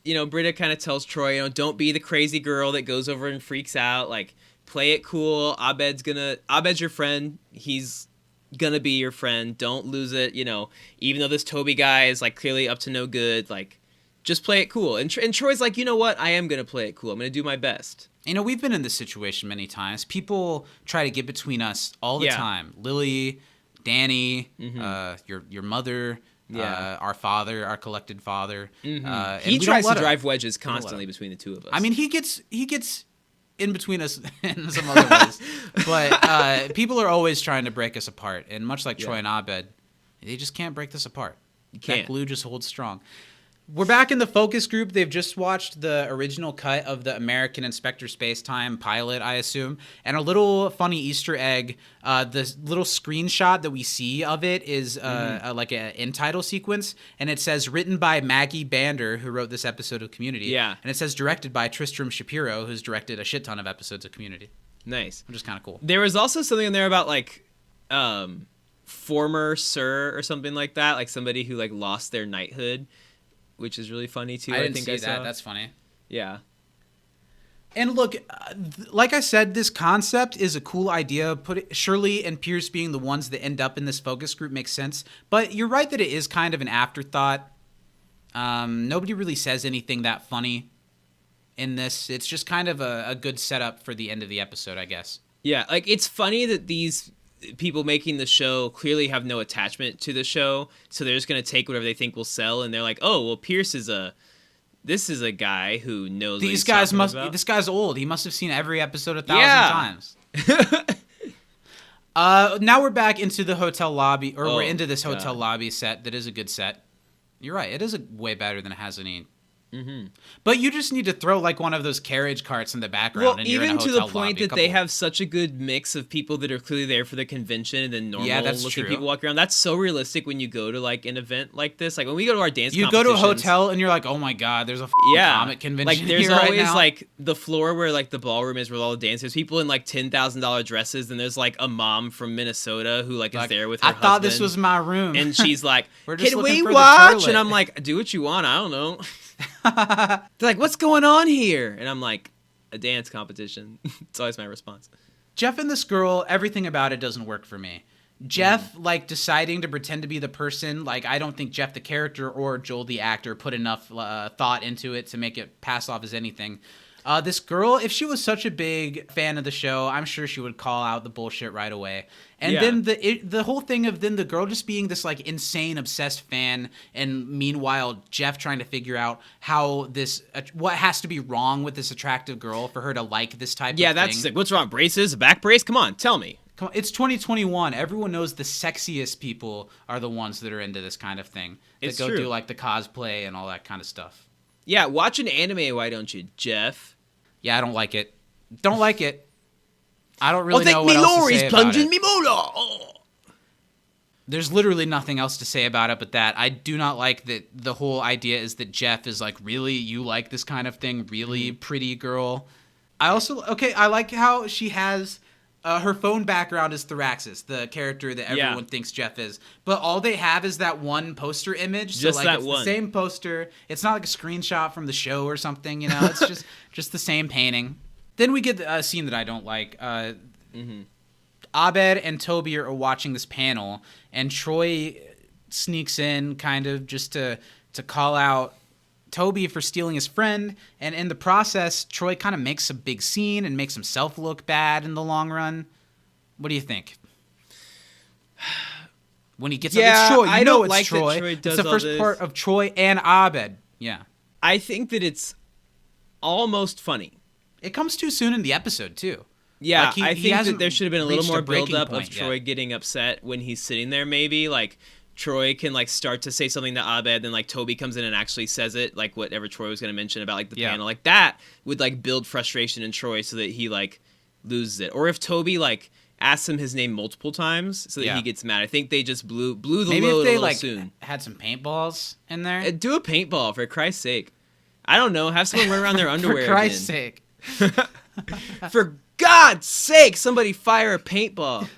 Britta kind of tells Troy, don't be the crazy girl that goes over and freaks out. Like, play it cool. Abed's your friend. He's gonna be your friend. Don't lose it. Even though this Toby guy is like clearly up to no good, like, just play it cool. And Troy's like, you know what? I am gonna play it cool. I'm gonna do my best. We've been in this situation many times. People try to get between us all the time. Lily, Danny, your mother. Yeah, our father, our collected father. And he tries to drive wedges constantly between the two of us. I mean, he gets in between us in some other ways, but people are always trying to break us apart. And much like Troy and Abed, they just can't break this apart. You can't. That glue just holds strong. We're back in the focus group. They've just watched the original cut of the American Inspector Spacetime pilot, I assume. And a little funny Easter egg, the little screenshot that we see of it is like an end title sequence. And it says, written by Maggie Bander, who wrote this episode of Community. Yeah. And it says, directed by Tristram Shapiro, who's directed a shit ton of episodes of Community. Nice. Which is kind of cool. There was also something in there about, like, former sir or something like that. Like, somebody who, like, lost their knighthood, which is really funny too. I didn't see that. That's funny. Yeah. And look, like I said, this concept is a cool idea. Shirley and Pierce being the ones that end up in this focus group makes sense. But you're right that it is kind of an afterthought. Nobody really says anything that funny in this. It's just kind of a good setup for the end of the episode, I guess. Yeah, like, it's funny that these people making the show clearly have no attachment to the show, so they're just going to take whatever they think will sell, and they're like, oh, well, Pierce is a guy who knows what he's talking about. This guy's old. He must have seen every episode 1,000 times. Now we're back into the hotel lobby, or we're into this hotel lobby set that is a good set. You're right. It is way better than it has any. Mm-hmm. But you just need to throw like one of those carriage carts in the background. Well, and you're even in a to the point lobby, that they have such a good mix of people that are clearly there for the convention and then normal looking people walking around. That's so realistic when you go to like an event like this. Like when we go to our dance competitions, you go to a hotel and you're like, oh my god, there's a comic convention. Like there's here always right now. like the floor where like the ballroom is with all the dancers, people in like $10,000 dresses, and there's like a mom from Minnesota who like is there with her husband. I thought this was my room, and she's like, can we watch? And I'm like, do what you want. I don't know. They're like, what's going on here? And I'm like, a dance competition. It's always my response. Jeff and this girl, everything about it doesn't work for me. Jeff, like, deciding to pretend to be the person, like, I don't think Jeff the character or Joel the actor put enough thought into it to make it pass off as anything. This girl, if she was such a big fan of the show, I'm sure she would call out the bullshit right away. And then the whole thing of then the girl just being this like insane obsessed fan, and meanwhile Jeff trying to figure out how what has to be wrong with this attractive girl for her to like this type of thing. Yeah, that's like, what's wrong? Braces? A back brace? Come on, tell me. Come on, it's 2021. Everyone knows the sexiest people are the ones that are into this kind of thing. That go do like the cosplay and all that kind of stuff. Yeah, watch an anime, why don't you, Jeff? Yeah, I don't like it. Don't like it. I don't really know what else to say about it. Me mola. Oh. There's literally nothing else to say about it but that. I do not like that the whole idea is that Jeff is like, really, you like this kind of thing? Really, pretty girl? I like how she has... her phone background is Thraxis, the character that everyone thinks Jeff is. But all they have is that one poster image. Just so, like, it's the same poster. It's not like a screenshot from the show or something, you know? It's just the same painting. Then we get a scene that I don't like. Abed and Toby are watching this panel, and Troy sneaks in kind of just to call out Toby for stealing his friend, and in the process, Troy kind of makes a big scene and makes himself look bad in the long run. What do you think? When he gets up, it's Troy. I know don't it's like Troy. that Troy does it's the first part of Troy and Abed. Yeah. I think that it's almost funny. It comes too soon in the episode, too. Yeah, like I think that there should have been a little more build-up of Troy yet. getting upset when he's sitting there, maybe. Like, Troy can, like, start to say something to Abed, then, like, Toby comes in and actually says it, like, whatever Troy was going to mention about, like, the panel. Like, that would, like, build frustration in Troy so that he, like, loses it. Or if Toby, like, asks him his name multiple times so that he gets mad. I think they just blew the load a little soon. Had some paintballs in there. Do a paintball, for Christ's sake. I don't know. Have someone wear around their underwear For Christ's sake. For God's sake, somebody fire a paintball.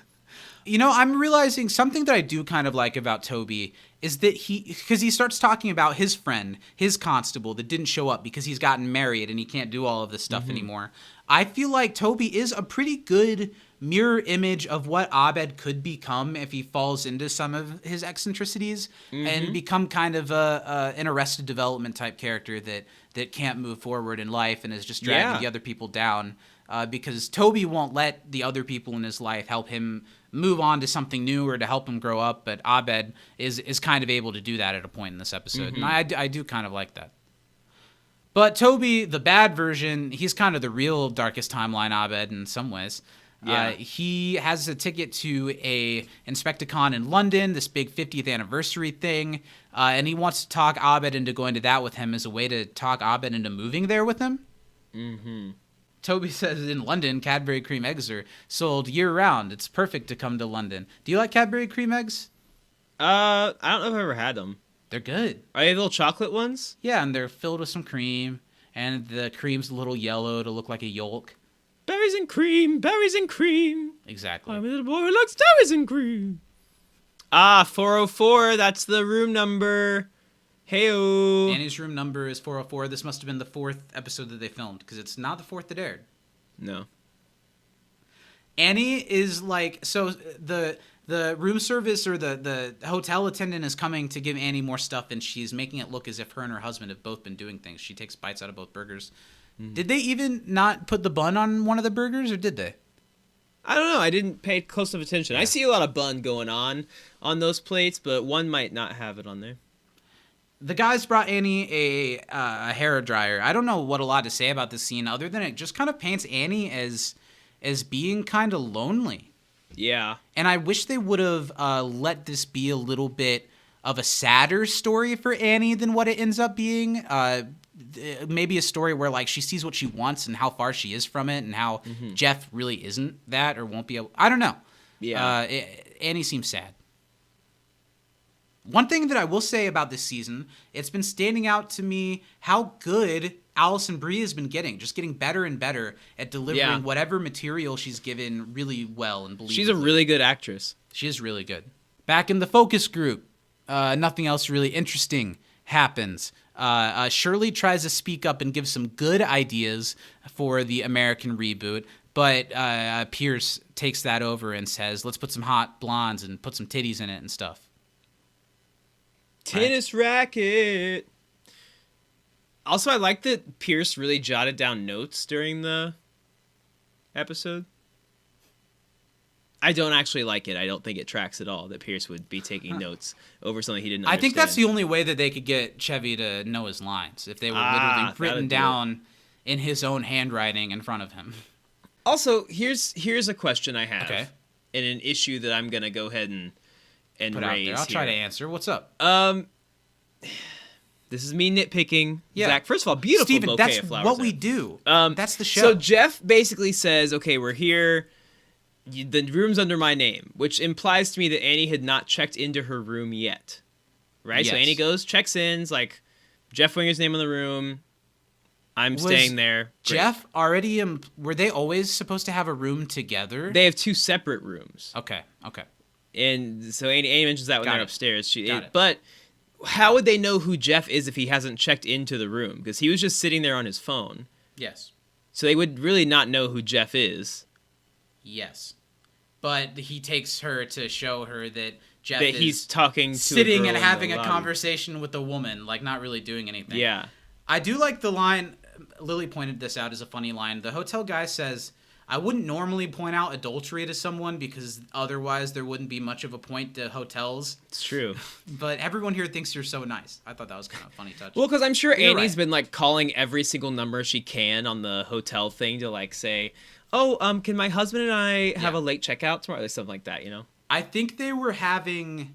You know, I'm realizing something that I do kind of like about Toby is that because he starts talking about his friend, his constable that didn't show up because he's gotten married and he can't do all of this stuff anymore. I feel like Toby is a pretty good mirror image of what Abed could become if he falls into some of his eccentricities and become kind of an Arrested Development type character that can't move forward in life and is just dragging the other people down. Because Toby won't let the other people in his life help him move on to something new or to help him grow up, but Abed is kind of able to do that at a point in this episode, and I do kind of like that. But Toby, the bad version, he's kind of the real Darkest Timeline Abed in some ways. Yeah. He has a ticket to a Inspecticon in London, this big 50th anniversary thing, and he wants to talk Abed into going to that with him as a way to talk Abed into moving there with him. Mm-hmm. Toby says in London, Cadbury cream eggs are sold year-round. It's perfect to come to London. Do you like Cadbury cream eggs? I don't know if I've ever had them. They're good. Are they the little chocolate ones? Yeah, and they're filled with some cream, and the cream's a little yellow to look like a yolk. Berries and cream, berries and cream. Exactly. I'm a little boy who likes berries and cream. 404, that's the room number. Hey-o. Annie's room number is 404. This must have been the 4th episode that they filmed, because it's not the 4th that aired. No. Annie is like, so the room service or the hotel attendant is coming to give Annie more stuff, and she's making it look as if her and her husband have both been doing things. She takes bites out of both burgers. Did they even not put the bun on one of the burgers, or did they? I don't know. I didn't pay close enough attention. I see a lot of bun going on those plates, but one might not have it on there. The guys brought Annie a hair dryer. I don't know what a lot to say about this scene other than it just kind of paints Annie as being kind of lonely. Yeah. And I wish they would have let this be a little bit of a sadder story for Annie than what it ends up being. Maybe a story where like she sees what she wants and how far she is from it and how Jeff really isn't that or won't be able. I don't know. Yeah. Annie seems sad. One thing that I will say about this season, it's been standing out to me how good Alison Brie has been getting better and better at delivering whatever material she's given really well and believably. She's a really good actress. She is really good. Back in the focus group, nothing else really interesting happens. Shirley tries to speak up and give some good ideas for the American reboot, but Pierce takes that over and says, let's put some hot blondes and put some titties in it and stuff. Tennis racket. Also, I like that Pierce really jotted down notes during the episode. I don't actually like it. I don't think it tracks at all that Pierce would be taking notes over something he didn't understand. I think that's the only way that they could get Chevy to know his lines, if they were literally written down in his own handwriting in front of him. Also, here's a question I have. Okay. And an issue that I'm going to go ahead and Put raise out there. I'll try to answer. What's up? This is me nitpicking. Yeah. Zach, first of all, beautiful Steven, bouquet that's of flowers. what we do. That's the show. So Jeff basically says, okay, we're here. The room's under my name, which implies to me that Annie had not checked into her room yet. Right? Yes. So Annie goes, checks in, like, Jeff Winger's name in the room. I'm staying there. Great. Jeff already, were they always supposed to have a room together? They have 2 separate rooms. Okay. And so Annie mentions that when they're upstairs. Got it. But how would they know who Jeff is if he hasn't checked into the room? Because he was just sitting there on his phone. Yes. So they would really not know who Jeff is. Yes. But he takes her to show her that Jeff That is he's talking to sitting a girl and in having the a lobby. conversation with a woman, like not really doing anything. Yeah. I do like the line, Lily pointed this out as a funny line. The hotel guy says, I wouldn't normally point out adultery to someone because otherwise there wouldn't be much of a point to hotels. It's true. But everyone here thinks you're so nice. I thought that was kind of a funny touch. Well, because I'm sure You're Annie's right. been like calling every single number she can on the hotel thing to like say, "Oh, can my husband and I have a late checkout tomorrow?" Or something like that, you know? I think they were finding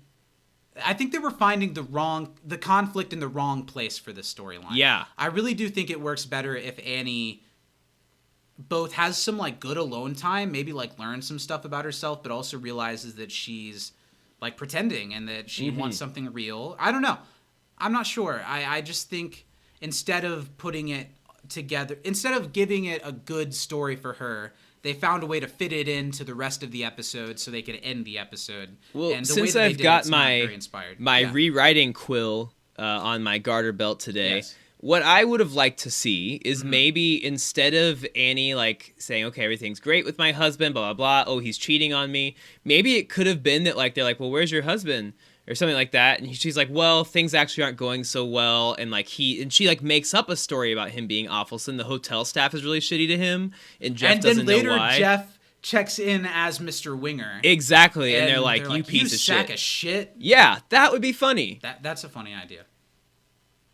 the conflict in the wrong place for this storyline. Yeah. I really do think it works better if Annie both has some like good alone time, maybe like learn some stuff about herself, but also realizes that she's like pretending and that she wants something real. I don't know. I'm not sure. I just think instead of putting it together, instead of giving it a good story for her, they found a way to fit it into the rest of the episode so they could end the episode. Well, and the since way that I've they did got it's not very inspired. my Yeah. rewriting quill on my garter belt today, Yes. what I would have liked to see is maybe instead of Annie like saying, "Okay, everything's great with my husband," blah blah blah. Oh, he's cheating on me. Maybe it could have been that like they're like, "Well, where's your husband?" Or something like that, and she's like, "Well, things actually aren't going so well," and like she like makes up a story about him being awful. So then the hotel staff is really shitty to him, and Jeff doesn't know why. And then later, Jeff checks in as Mr. Winger. Exactly, and they're like, "You piece you of sack shit." of shit. Yeah, that would be funny. That's a funny idea.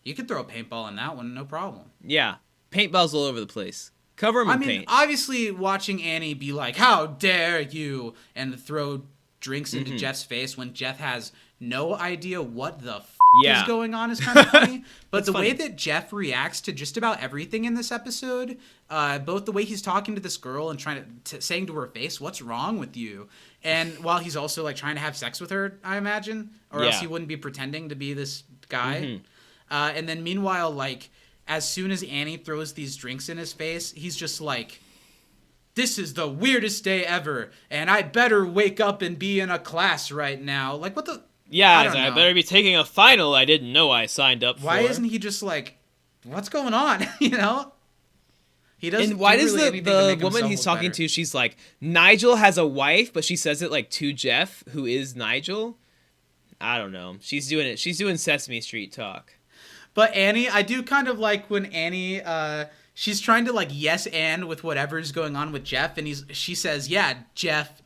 You could throw a paintball in that one, no problem. Yeah, paintballs all over the place. Cover them in I mean, paint. obviously, watching Annie be like, "How dare you," and throw drinks into Jeff's face when Jeff has no idea what the is going on is kind of funny. But the way that Jeff reacts to just about everything in this episode, both the way he's talking to this girl and trying to saying to her face, "What's wrong with you?" and while he's also like trying to have sex with her, I imagine, or else he wouldn't be pretending to be this guy. And then meanwhile, like as soon as Annie throws these drinks in his face, he's just like, "This is the weirdest day ever, and I better wake up and be in a class right now." Like, what the? Yeah, I I better be taking a final I didn't know I signed up for. Why isn't he just like, "What's going on?" You know? He doesn't. And why do does really anything to the make woman himself he's look talking better. to, she's like, Nigel has a wife, but she says it like to Jeff, who is Nigel? I don't know. She's doing it. She's doing Sesame Street talk. But Annie, I do kind of like when Annie, she's trying to like yes and with whatever's going on with Jeff, and she says, "Yeah, Jeff,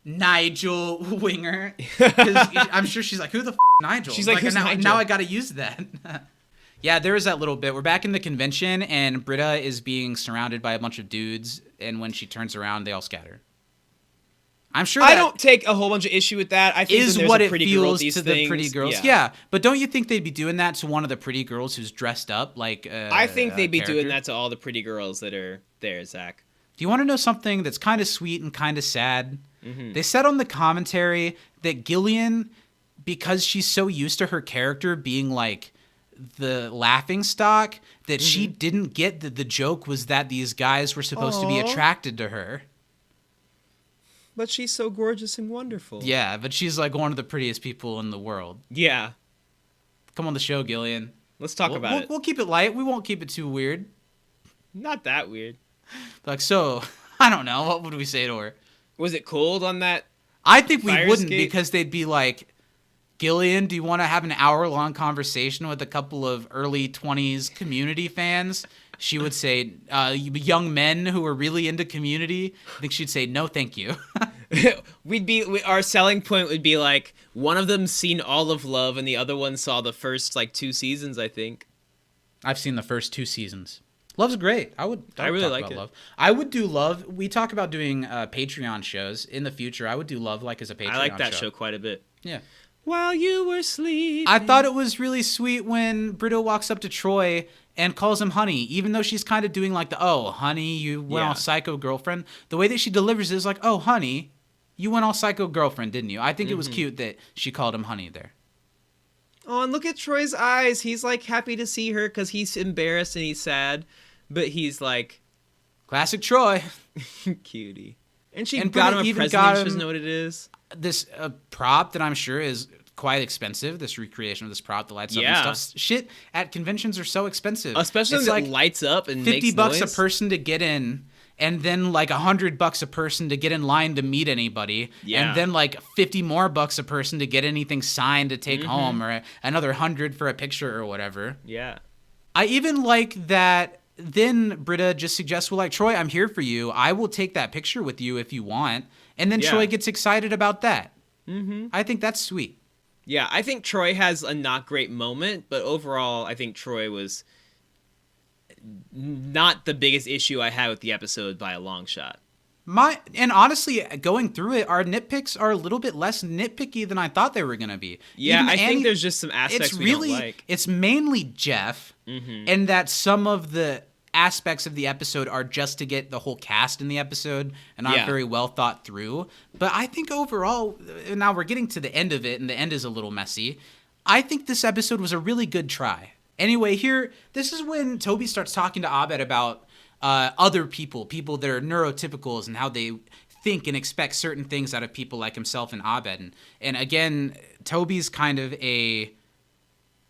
Nigel Winger." 'Cause I'm sure she's like, "Who the Nigel?" She's like, "Who's Nigel?" Now I got to use that. Yeah, there is that little bit. We're back in the convention, and Britta is being surrounded by a bunch of dudes, and when she turns around, they all scatter. I'm sure I that don't take a whole bunch of issue with that. I think is when there's what a it pretty girl at feels these to things, the pretty girls. Yeah, but don't you think they'd be doing that to one of the pretty girls who's dressed up like I think they'd be doing character? that to all the pretty girls that are there, Zach. Do you want to know something that's kind of sweet and kind of sad? Mm-hmm. They said on the commentary that Gillian, because she's so used to her character being like the laughing stock, that she didn't get that the joke was that these guys were supposed to be attracted to her. But she's so gorgeous and wonderful. Yeah, but she's like one of the prettiest people in the world. Yeah. Come on the show, Gillian. Let's talk about it. We'll keep it light. We won't keep it too weird. Not that weird. Like, so, I don't know. What would we say to her? Was it cold on that? I think we Fire wouldn't escape? because they'd be like, Gillian, do you want to have an hour-long conversation with a couple of early 20s Community fans? She would say, young men who are really into Community. I think she'd say, no, thank you. Our selling point would be like, one of them's seen all of Love and the other one saw the first like 2 seasons, I think. I've seen the first 2 seasons. Love's great. I really like about it. Love. I would do Love. We talk about doing Patreon shows in the future. I would do Love like as a Patreon show. I like that show quite a bit. Yeah. While you were sleeping. I thought it was really sweet when Britta walks up to Troy and calls him honey, even though she's kind of doing like oh, honey, you went all psycho girlfriend. The way that she delivers it is like, oh, honey, you went all psycho girlfriend, didn't you? I think it was cute that she called him honey there. Oh, and look at Troy's eyes. He's like happy to see her because he's embarrassed and he's sad, but he's like, classic Troy. Cutie. And she got him a present. She doesn't know what it is. This prop that I'm sure is quite expensive. This recreation of this prop that lights up and stuff. Shit at conventions are so expensive, especially when it lights up and makes $50 noise. a person to get in. And then like $100 a person to get in line to meet anybody, and then like $50 more a person to get anything signed to take home, or another 100 for a picture or whatever. Yeah, I even like that. Then Britta just suggests, well, like Troy, I'm here for you. I will take that picture with you if you want. And then Troy gets excited about that. I think that's sweet. Yeah, I think Troy has a not great moment, but overall, I think Troy was not the biggest issue I had with the episode by a long shot. And honestly, going through it, our nitpicks are a little bit less nitpicky than I thought they were going to be. Yeah, I think there's just some aspects we don't like. It's mainly Jeff, and that some of the aspects of the episode are just to get the whole cast in the episode and not very well thought through. But I think overall, now we're getting to the end of it, and the end is a little messy. I think this episode was a really good try. Anyway, this is when Toby starts talking to Abed about other people that are neurotypicals and how they think and expect certain things out of people like himself and Abed. And again, Toby's kind of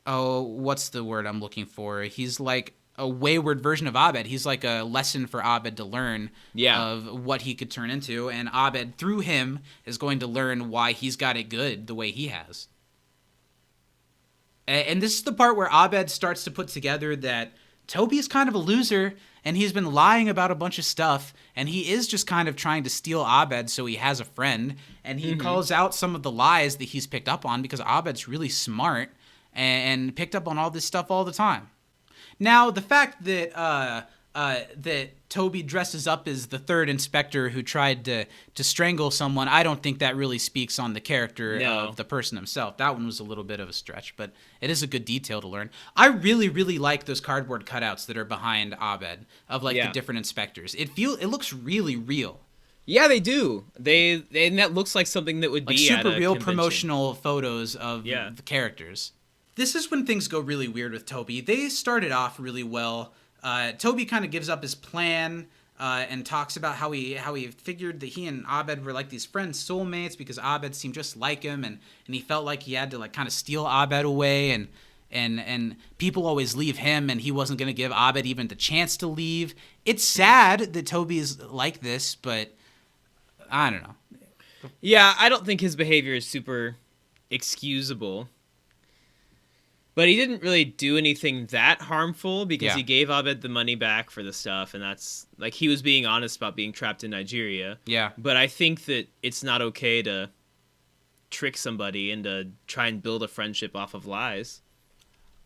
what's the word I'm looking for? He's like a wayward version of Abed. He's like a lesson for Abed to learn of what he could turn into. And Abed, through him, is going to learn why he's got it good the way he has. And this is the part where Abed starts to put together that Toby is kind of a loser, and he's been lying about a bunch of stuff, and he is just kind of trying to steal Abed so he has a friend, and he calls out some of the lies that he's picked up on because Abed's really smart and picked up on all this stuff all the time. Now, the fact that that Toby dresses up as the third inspector who tried to strangle someone, I don't think that really speaks on the character of the person himself. That one was a little bit of a stretch, but it is a good detail to learn. I really, really like those cardboard cutouts that are behind Abed of like the different inspectors. It looks really real. Yeah, they do. And that looks like something that would like be super at a real convention. Promotional photos of the characters. This is when things go really weird with Toby. They started off really well. Toby kind of gives up his plan and talks about how he figured that he and Abed were like these friends, soulmates, because Abed seemed just like him, and he felt like he had to like kind of steal Abed away, and people always leave him, and he wasn't going to give Abed even the chance to leave. It's sad that Toby's like this, but I don't know. Yeah, I don't think his behavior is super excusable. But he didn't really do anything that harmful because he gave Abed the money back for the stuff, and that's like he was being honest about being trapped in Nigeria. Yeah. But I think that it's not okay to trick somebody and to try and build a friendship off of lies.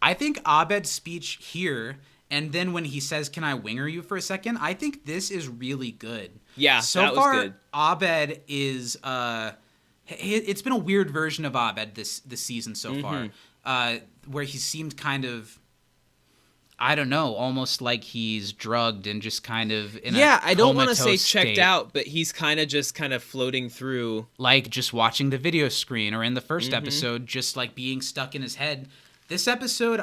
I think Abed's speech here, and then when he says, "Can I winger you for a second?" I think this is really good. Yeah, so that was far, good. Abed is it's been a weird version of Abed this season so far. Where he seemed kind of, I don't know, almost like he's drugged and just kind of in a I don't want to say comatose checked state. out, but he's kind of floating through. Like just watching the video screen, or in the first episode, just like being stuck in his head. This episode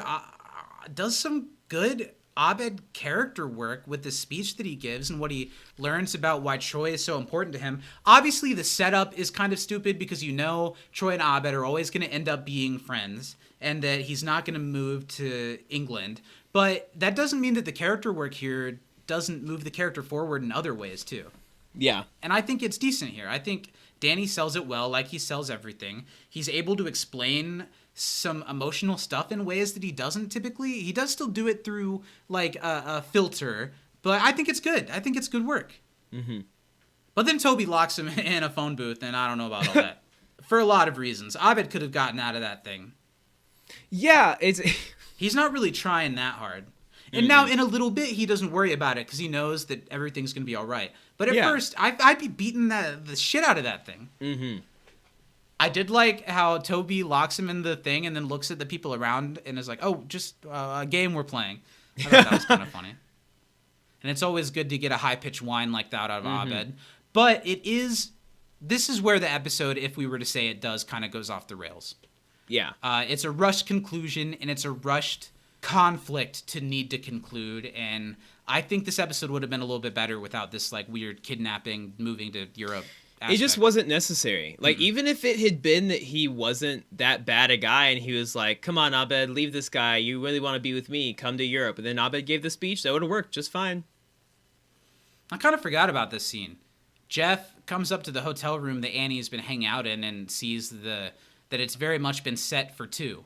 does some good Abed character work with the speech that he gives and what he learns about why Troy is so important to him. Obviously, the setup is kind of stupid because Troy and Abed are always going to end up being friends, and that he's not going to move to England. But that doesn't mean that the character work here doesn't move the character forward in other ways, too. Yeah. And I think it's decent here. I think Danny sells it well, like he sells everything. He's able to explain some emotional stuff in ways that he doesn't typically. He does still do it through like a filter, but I think it's good. I think it's good work. Mm-hmm. But then Toby locks him in a phone booth, and I don't know about all that. For a lot of reasons. Abed could have gotten out of that thing. Yeah, He's not really trying that hard. And now in a little bit, he doesn't worry about it because he knows that everything's going to be all right. But at first, I'd be beating the shit out of that thing. Mm-hmm. I did like how Toby locks him in the thing and then looks at the people around and is like, oh, just a game we're playing. I thought that was kind of funny. And it's always good to get a high-pitched whine like that out of Abed. But this is where the episode, if we were to say it does, kind of goes off the rails. Yeah. It's a rushed conclusion, and it's a rushed conflict to need to conclude, and I think this episode would have been a little bit better without this like weird kidnapping, moving to Europe aspect. It just wasn't necessary. Like, even if it had been that he wasn't that bad a guy and he was like, come on, Abed, leave this guy. You really want to be with me. Come to Europe. And then Abed gave the speech. That would have worked just fine. I kind of forgot about this scene. Jeff comes up to the hotel room that Annie's been hanging out in and sees that it's very much been set for two.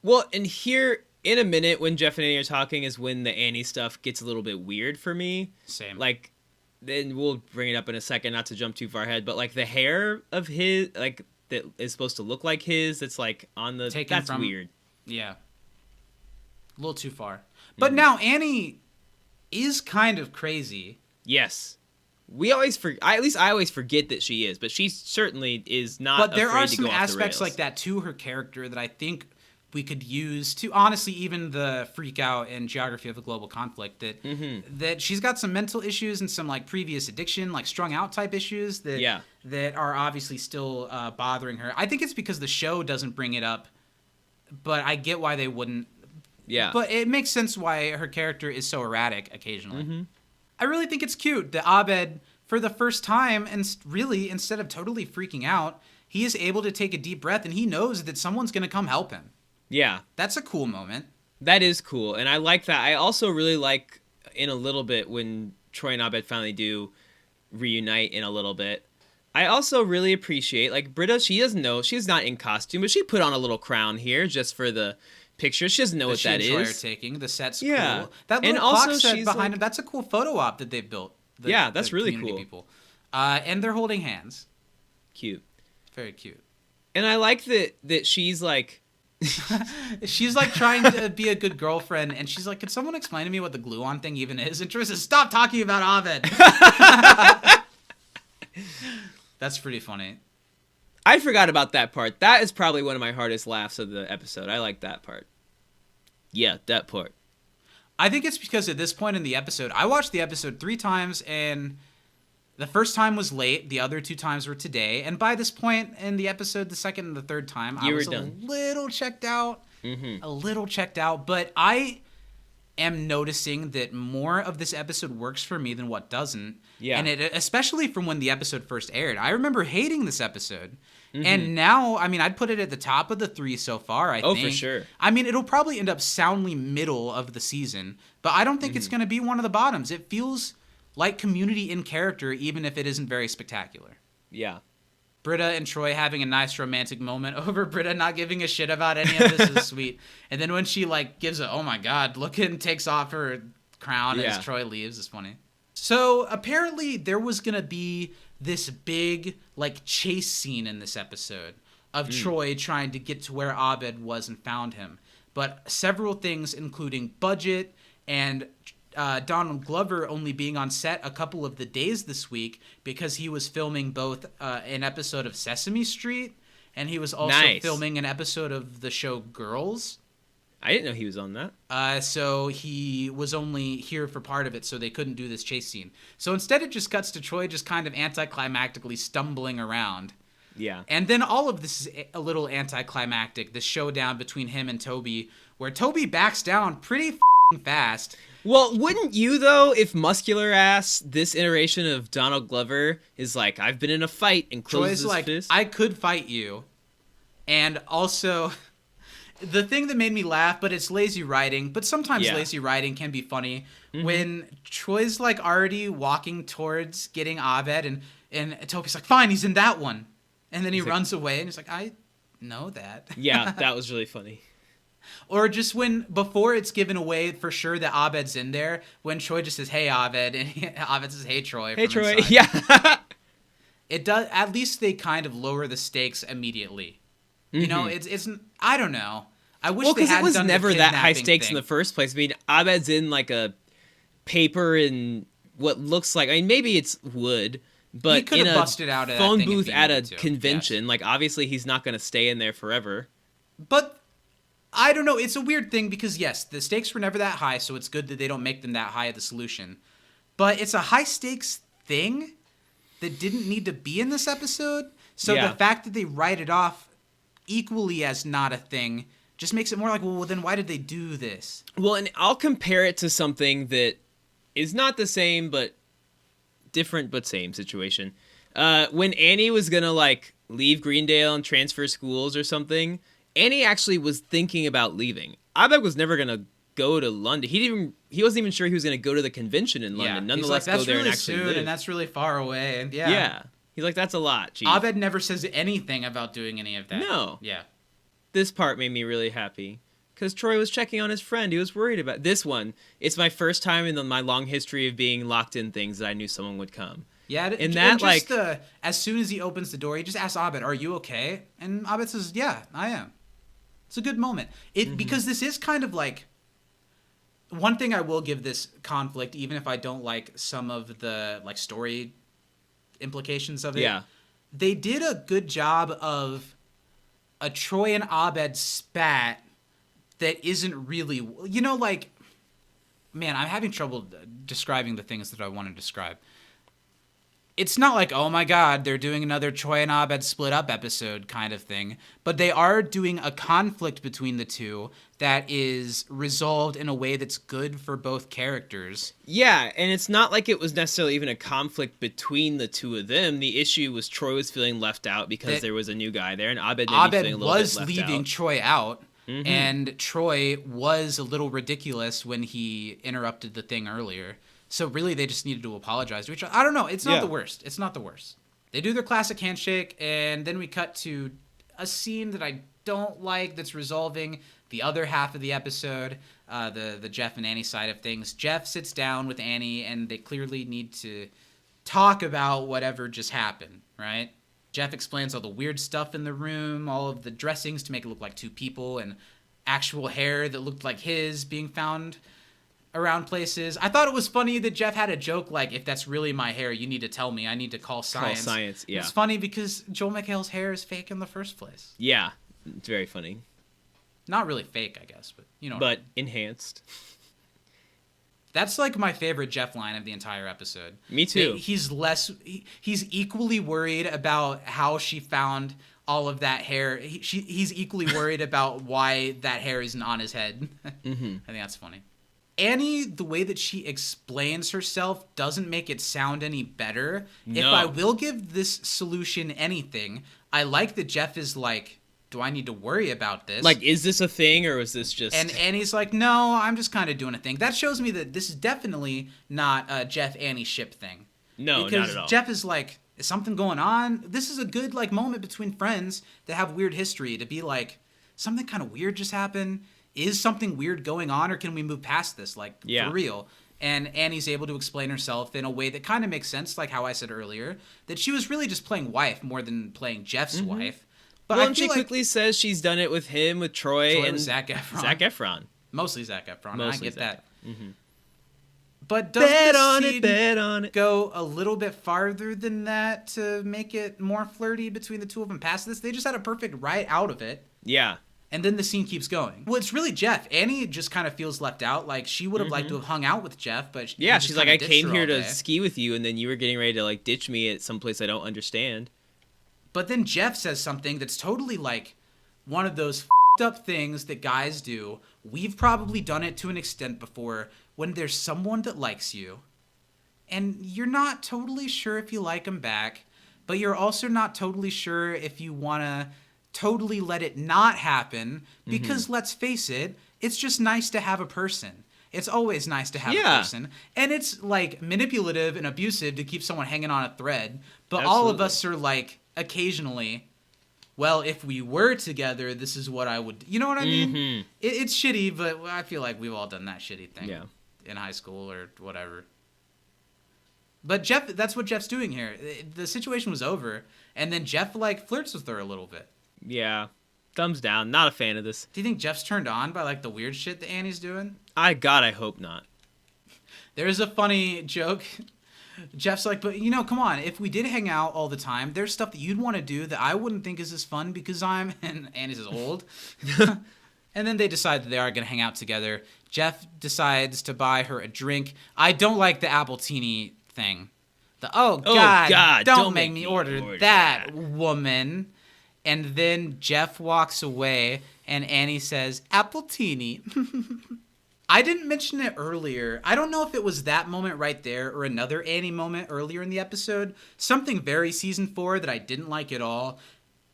Well, and here in a minute when Jeff and Annie are talking is when the Annie stuff gets a little bit weird for me. Same. Like, then we'll bring it up in a second, not to jump too far ahead, but like the hair of his, like that is supposed to look like his, that's like on the, that's weird. Yeah. A little too far. But now Annie is kind of crazy. Yes. We always at least I always forget that she is, but she certainly is not. But there are some aspects aspects like that to her character that I think we could use to, honestly, even the freak out and geography of a global conflict, that she's got some mental issues and some like previous addiction, like strung out type issues that are obviously still bothering her. I think it's because the show doesn't bring it up, but I get why they wouldn't. Yeah. But it makes sense why her character is so erratic occasionally. Mm-hmm. I really think it's cute that Abed, for the first time, and really, instead of totally freaking out, he is able to take a deep breath and he knows that someone's going to come help him. Yeah. That's a cool moment. That is cool. And I like that. I also really like in a little bit when Troy and Abed finally do reunite in a little bit. I also really appreciate, like, Britta, she doesn't know, she's not in costume, but she put on a little crown here just for the picture. She doesn't know what that is. Are taking. The set's cool. That little and clock also set behind him, that's a cool photo op that they've built. That's really cool. People. And they're holding hands. Cute. Very cute. And I like that she's like... she's like trying to be a good girlfriend, and she's like, "Can someone explain to me what the glue-on thing even is?" And Troy says, "Stop talking about Abed." That's pretty funny. I forgot about that part. That is probably one of my hardest laughs of the episode. I like that part. Yeah, that part. I think it's because at this point in the episode, I watched the episode 3 times, and the first time was late. The other 2 times were today. And by this point in the episode, the second and the third time, I was a little checked out. Mm-hmm. A little checked out. But I am noticing that more of this episode works for me than what doesn't. Yeah. And especially from when the episode first aired. I remember hating this episode. Mm-hmm. And now, I mean, I'd put it at the top of the 3 so far, I think. Oh, for sure. I mean, it'll probably end up soundly middle of the season. But I don't think it's going to be one of the bottoms. It feels like Community in character, even if it isn't very spectacular. Yeah. Britta and Troy having a nice romantic moment over Britta not giving a shit about any of this is sweet. And then when she like gives a, oh my god, look, and takes off her crown as Troy leaves, is funny. So apparently there was going to be this big like chase scene in this episode of Troy trying to get to where Abed was and found him. But several things, including budget and Donald Glover only being on set a couple of the days this week because he was filming both an episode of Sesame Street and he was also filming an episode of the show Girls. I didn't know he was on that. So he was only here for part of it, so they couldn't do this chase scene. So instead it just cuts to Troy just kind of anticlimactically stumbling around. Yeah. And then all of this is a little anticlimactic, the showdown between him and Toby, where Toby backs down pretty fast. Well, wouldn't you, though, if muscular ass, this iteration of Donald Glover is like, I've been in a fight and closes his fist? I could fight you. And also, the thing that made me laugh, but it's lazy writing, but sometimes lazy writing can be funny, when Troy's like already walking towards getting Abed, and And Toby's like, fine, he's in that one. And then he runs away, and he's like, I know that. Yeah, that was really funny. Or just before it's given away for sure that Abed's in there, when Troy just says, hey, Abed, and Abed says, hey, Troy. Hey, Troy. Inside. Yeah. It does. At least they kind of lower the stakes immediately. You know, it's. I don't know. I wish they hadn't done it was never that high stakes thing. in the first place. I mean, Abed's in like a paper and what looks like. I mean, maybe it's wood, but in a busted out of phone that thing booth if he at a needed to. convention. Yes. Like, obviously, he's not going to stay in there forever. But I don't know. It's a weird thing because yes, the stakes were never that high, so it's good that they don't make them that high at the solution. But it's a high stakes thing that didn't need to be in this episode. So the fact that they write it off equally as not a thing just makes it more like, well, then why did they do this? Well, and I'll compare it to something that is not the same, but different, but same situation. When Annie was going to, like, leave Greendale and transfer schools or something, Annie actually was thinking about leaving. Abed was never going to go to London. He wasn't even sure he was going to go to the convention in London. Nonetheless, he's like, go there really and actually soon, live. and that's really far away. And Yeah. He's like, that's a lot, Chief. Abed never says anything about doing any of that. No. Yeah. This part made me really happy. Because Troy was checking on his friend. He was worried about this one. It's my first time in my long history of being locked in things that I knew someone would come. Yeah, and that, just as soon as he opens the door, he just asks Abed, are you okay? And Abed says, yeah, I am. It's a good moment. Because this is kind of like, one thing I will give this conflict, even if I don't like some of the like story implications of it. Yeah. They did a good job of a Troy and Abed spat that isn't really, you know, like, man, I'm having trouble describing the things that I want to describe. It's not like, oh my God, they're doing another Troy and Abed split up episode kind of thing, but they are doing a conflict between the two that is resolved in a way that's good for both characters. Yeah, and it's not like it was necessarily even a conflict between the two of them. The issue was Troy was feeling left out because there was a new guy there, and Abed maybe feeling a little bit left out. was leaving Troy out, and Troy was a little ridiculous when he interrupted the thing earlier. So really, they just needed to apologize to each other. I don't know. It's not the worst. It's not the worst. They do their classic handshake, and then we cut to a scene that I don't like that's resolving the other half of the episode, the Jeff and Annie side of things. Jeff sits down with Annie, and they clearly need to talk about whatever just happened, right? Jeff explains all the weird stuff in the room, all of the dressings to make it look like two people, and actual hair that looked like his being found around places. I thought it was funny that Jeff had a joke like, if that's really my hair, you need to tell me. I need to call science. Call science, yeah. It's funny because Joel McHale's hair is fake in the first place. Yeah, it's very funny. Not really fake, I guess, but you know. But enhanced. That's like my favorite Jeff line of the entire episode. Me too. He's equally worried about how she found all of that hair. He's equally worried about why that hair isn't on his head. I think that's funny. Annie, the way that she explains herself doesn't make it sound any better. No. If I will give this solution anything, I like that Jeff is like, do I need to worry about this? Like, is this a thing, or is this just... And Annie's like, no, I'm just kind of doing a thing. That shows me that this is definitely not a Jeff-Annie ship thing. No, because not at all. Jeff is like, is something going on? This is a good like moment between friends that have weird history to be like, something kind of weird just happened. Is something weird going on, or can we move past this, like, for real? And Annie's able to explain herself in a way that kind of makes sense, like how I said earlier, that she was really just playing wife more than playing Jeff's wife. But well, and she quickly says she's done it with him, with Troy and Zac Efron. Zac Efron. Mostly Zac Efron. I get that. But does bet on it. go a little bit farther than that to make it more flirty between the two of them past this? They just had a perfect ride out of it. Yeah. And then the scene keeps going. Well, it's really Jeff. Annie just kind of feels left out. Like, she would have liked to have hung out with Jeff, but she's like, I came here to ski with you, and then you were getting ready to, like, ditch me at some place I don't understand. But then Jeff says something that's totally, like, one of those up things that guys do. We've probably done it to an extent before when there's someone that likes you, and you're not totally sure if you like them back, but you're also not totally sure if you want to totally let it not happen, because let's face it, it's just nice to have a person. It's always nice to have a person. And it's, like, manipulative and abusive to keep someone hanging on a thread. But all of us are, like, occasionally, well, if we were together, this is what I would... You know what I mean? It's shitty, but I feel like we've all done that shitty thing in high school or whatever. But Jeff, that's what Jeff's doing here. The situation was over, and then Jeff, like, flirts with her a little bit. Yeah. Thumbs down. Not a fan of this. Do you think Jeff's turned on by, like, the weird shit that Annie's doing? I hope not. There's a funny joke. Jeff's like, but, you know, come on. If we did hang out all the time, there's stuff that you'd want to do that I wouldn't think is as fun because I'm... And Annie says, old. And then they decide that they are going to hang out together. Jeff decides to buy her a drink. I don't like the Appletini thing. Oh, God, don't make me order that, woman. And then Jeff walks away, and Annie says, Appletini. I didn't mention it earlier. I don't know if it was that moment right there or another Annie moment earlier in the episode. Something very season 4 that I didn't like at all.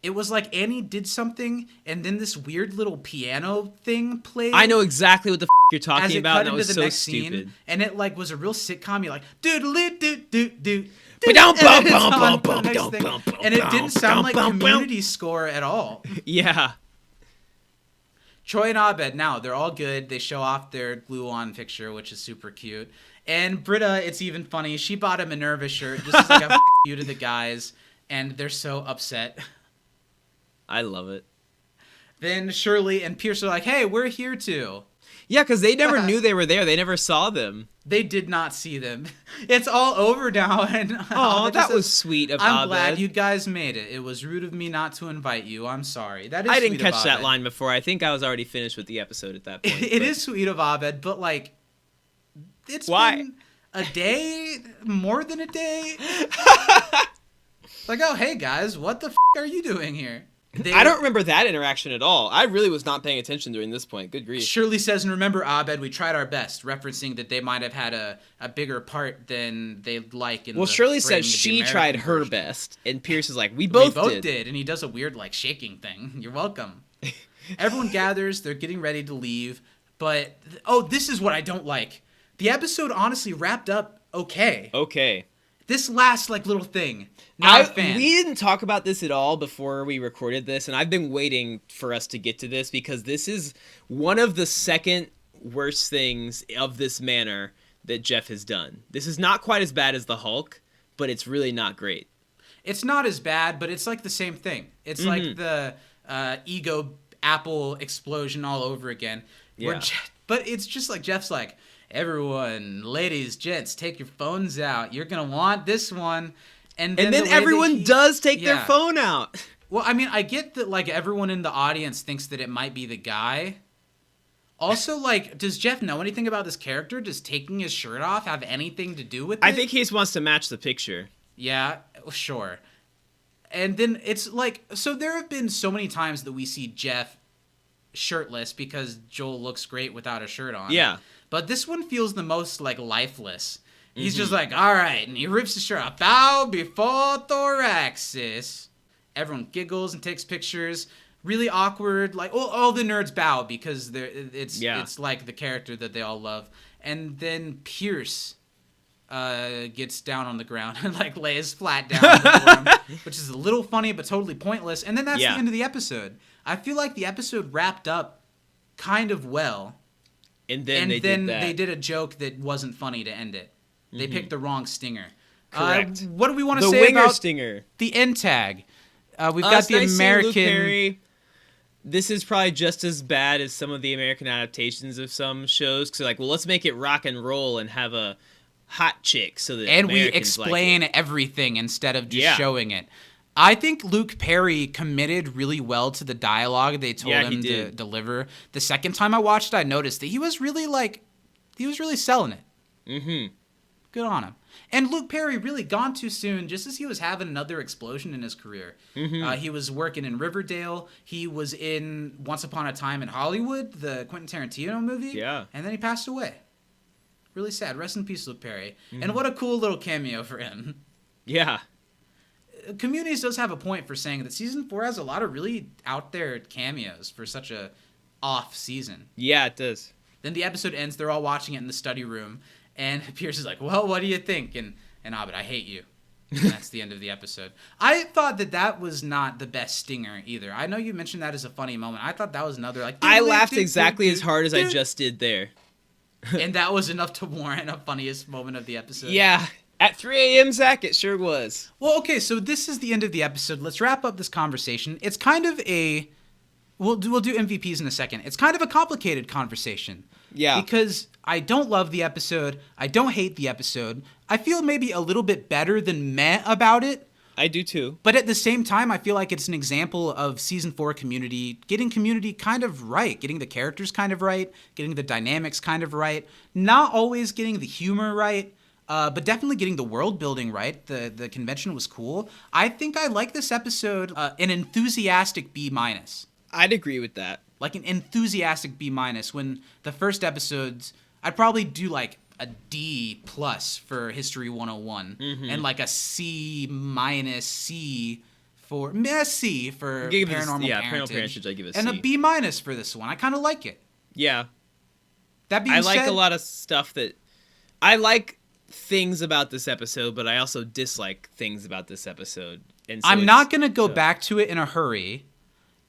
It was like Annie did something, and then this weird little piano thing played. I know exactly what the you're talking about, and that was so stupid. Scene, and it like was a real sitcom. You're like, doodle-doo-doo-doo-doo. And it didn't sound like Community score at all. Yeah. Troy and Abed, now they're all good. They show off their glue-on picture, which is super cute. And Britta, it's even funny. She bought a Minerva shirt. This is like a you to the guys, and they're so upset. I love it. Then Shirley and Pierce are like, hey, we're here too. Yeah, because they never knew they were there. They never saw them. They did not see them. It's all over now. And that was sweet of I'm Abed. glad you guys made it. It was rude of me not to invite you. I'm sorry. That is I didn't sweet of catch that Abed. line before. I think I was already finished with the episode at that point. It is sweet of Abed, but like, it's Why? been a day, more than a day. Like, oh, hey guys, what the are you doing here? I don't remember that interaction at all. I really was not paying attention during this point. Good grief. Shirley says, and remember, Abed, we tried our best, referencing that they might have had a bigger part than they'd like in the Shirley framing says of the she American tried her version. best, and Pierce is like, we both did. And he does a weird, like, shaking thing. You're welcome. Everyone gathers. They're getting ready to leave. But, this is what I don't like. The episode honestly wrapped up okay. Okay. This last, like, little thing. Not a fan. We didn't talk about this at all before we recorded this, and I've been waiting for us to get to this because this is one of the second worst things of this manner that Jeff has done. This is not quite as bad as the Hulk, but it's really not great. It's not as bad, but it's like the same thing. It's like the ego apple explosion all over again. Yeah. But it's just like Jeff's like, everyone, ladies, gents, take your phones out. You're going to want this one. And then everyone does take their phone out. Well, I mean, I get that, like, everyone in the audience thinks that it might be the guy. Also, like, does Jeff know anything about this character? Does taking his shirt off have anything to do with it? I think he just wants to match the picture. Yeah, sure. And then it's like, so there have been so many times that we see Jeff shirtless because Joel looks great without a shirt on. Yeah. But this one feels the most, like, lifeless. He's just like, all right, and he rips his shirt off. Bow before thoraxis. Everyone giggles and takes pictures. Really awkward. Like, all the nerds bow because it's like the character that they all love. And then Pierce gets down on the ground and, like, lays flat down before him, which is a little funny but totally pointless. And then that's the end of the episode. I feel like the episode wrapped up kind of well. And then they did a joke that wasn't funny to end it. They picked the wrong stinger. Correct. What do we want to say the winger about stinger? The end tag? We've got the American. Luke Perry. This is probably just as bad as some of the American adaptations of some shows. Because like, well, let's make it rock and roll and have a hot chick so that and Americans we explain like it. Everything instead of just showing it. I think Luke Perry committed really well to the dialogue they told him to deliver. The second time I watched it, I noticed that he was really selling it. Mm-hmm. Good on him. And Luke Perry really gone too soon, just as he was having another explosion in his career. Mm-hmm. He was working in Riverdale. He was in Once Upon a Time in Hollywood, the Quentin Tarantino movie. Yeah. And then he passed away. Really sad. Rest in peace, Luke Perry. Mm-hmm. And what a cool little cameo for him. Yeah. Communities does have a point for saying that season 4 has a lot of really out there cameos for such a off season. Yeah, it does. Then the episode ends. They're all watching it in the study room, and Pierce is like, "Well, what do you think?" And Abed, "I hate you." And that's the end of the episode. I thought that was not the best stinger either. I know you mentioned that as a funny moment. I thought that was another like. I laughed exactly as hard as I just did there. And that was enough to warrant a funniest moment of the episode. Yeah. At 3 a.m., Zach, it sure was. Well, okay, so this is the end of the episode. Let's wrap up this conversation. It's kind of a... We'll do MVPs in a second. It's kind of a complicated conversation. Yeah. Because I don't love the episode. I don't hate the episode. I feel maybe a little bit better than meh about it. I do too. But at the same time, I feel like it's an example of season 4 Community, getting Community kind of right, getting the characters kind of right, getting the dynamics kind of right, not always getting the humor right, but definitely getting the world building right. The convention was cool. I think I like this episode an enthusiastic B-. I'd agree with that. Like an enthusiastic B-. When the first episodes, I'd probably do like a D+ for History 101 and like a C- C for Paranormal Parentage. I give it a and C. a B- for this one. I kind of like it. Yeah. That being I like said, a lot of stuff that I like things about this episode, but I also dislike things about this episode. And so I'm not going to go back to it in a hurry,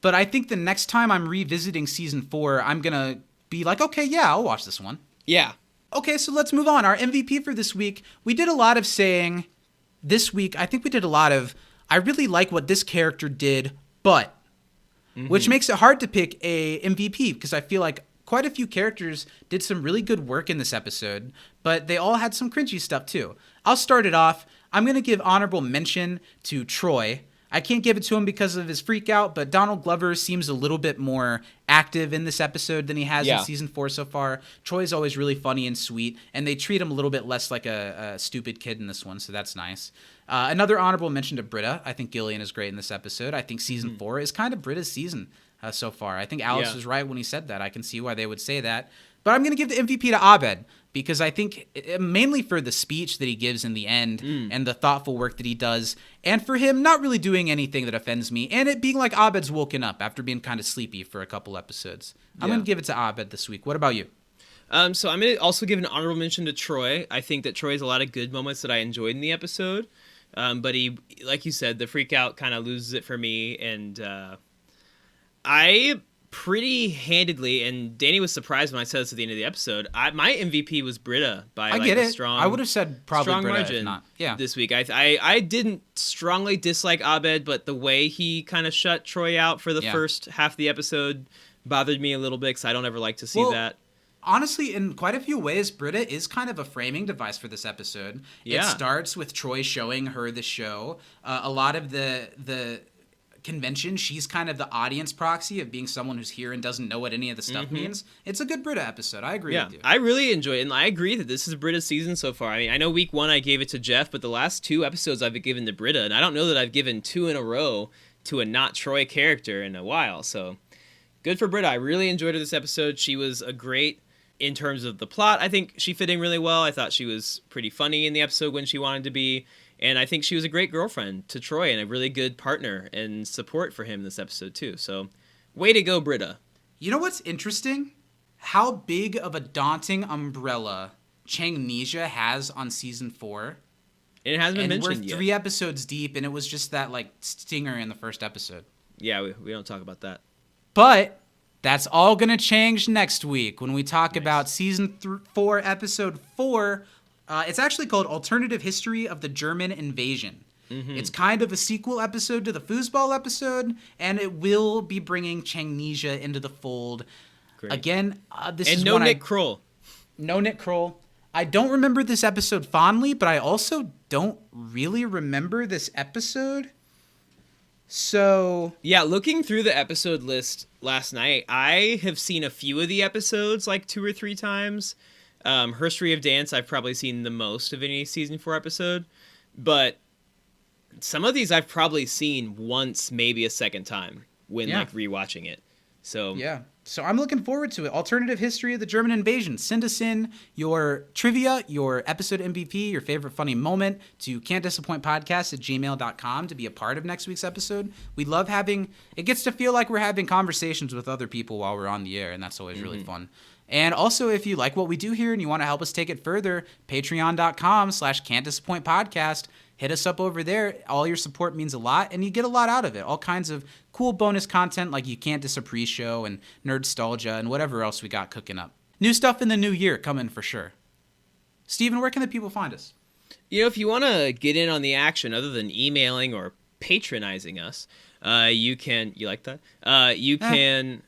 but I think the next time I'm revisiting season 4, I'm going to be like, okay, yeah, I'll watch this one. Yeah. Okay, so let's move on. Our MVP for this week, we did a lot of saying this week, I think we did a lot of, I really like what this character did, but, which makes it hard to pick a MVP because I feel like quite a few characters did some really good work in this episode, but they all had some cringy stuff too. I'll start it off. I'm going to give honorable mention to Troy. I can't give it to him because of his freak out, but Donald Glover seems a little bit more active in this episode than he has in season 4 so far. Troy's always really funny and sweet, and they treat him a little bit less like a stupid kid in this one, so that's nice. Another honorable mention to Britta. I think Gillian is great in this episode. I think season 4 is kind of Britta's season so far. I think Alex was right when he said that. I can see why they would say that. But I'm going to give the MVP to Abed because I think mainly for the speech that he gives in the end and the thoughtful work that he does, and for him not really doing anything that offends me, and it being like Abed's woken up after being kind of sleepy for a couple episodes. I'm going to give it to Abed this week. What about you? So I'm going to also give an honorable mention to Troy. I think that Troy has a lot of good moments that I enjoyed in the episode. But he, like you said, the freak out kind of loses it for me. And I pretty handedly, and Danny was surprised when I said this at the end of the episode, my MVP was Britta by a strong, I would have said probably strong Britta margin if not. Yeah. this week. I didn't strongly dislike Abed, but the way he kind of shut Troy out for the first half of the episode bothered me a little bit because I don't ever like to see that. Honestly, in quite a few ways, Britta is kind of a framing device for this episode. Yeah. It starts with Troy showing her the show. A lot of the convention, she's kind of the audience proxy of being someone who's here and doesn't know what any of the stuff means. It's a good Britta episode. I agree with you. I really enjoy it, and I agree that this is Britta's season so far. I mean, I know week 1 I gave it to Jeff, but the last 2 episodes I've given to Britta, and I don't know that I've given 2 in a row to a not Troy character in a while. So good for Britta. I really enjoyed her this episode. She was a great in terms of the plot. I think she fit in really well. I thought she was pretty funny in the episode when she wanted to be. And I think she was a great girlfriend to Troy and a really good partner and support for him this episode too. So way to go, Britta. You know what's interesting? How big of a daunting umbrella Changnesia has on season 4. It hasn't been mentioned yet. We're 3 episodes deep, and it was just that like stinger in the first episode. Yeah, we don't talk about that. But that's all going to change next week when we talk about season 4, episode 4. It's actually called Alternative History of the German Invasion. It's kind of a sequel episode to the foosball episode, and it will be bringing Changnesia into the fold. Great. Again, this and is no Nick Kroll. No Nick Kroll. I don't remember this episode fondly, but I also don't really remember this episode. So yeah, looking through the episode list last night, I have seen a few of the episodes like 2 or 3 times. History of Dance, I've probably seen the most of any season 4 episode, but some of these I've probably seen once, maybe a second time when like rewatching it. So yeah. So I'm looking forward to it. Alternative history of the German invasion. Send us in your trivia, your episode MVP, your favorite funny moment to can'tdisappointpodcast@gmail.com to be a part of next week's episode. We love having, it gets to feel like we're having conversations with other people while we're on the air, and that's always really fun. And also, if you like what we do here and you want to help us take it further, patreon.com/can'tdisappointpodcast. Hit us up over there. All your support means a lot, and you get a lot out of it. All kinds of cool bonus content like You Can't Diss a Pre-Show and Nerdstalgia and whatever else we got cooking up. New stuff in the new year coming for sure. Steven, where can the people find us? If you want to get in on the action other than emailing or patronizing us, you can... You like that? You can...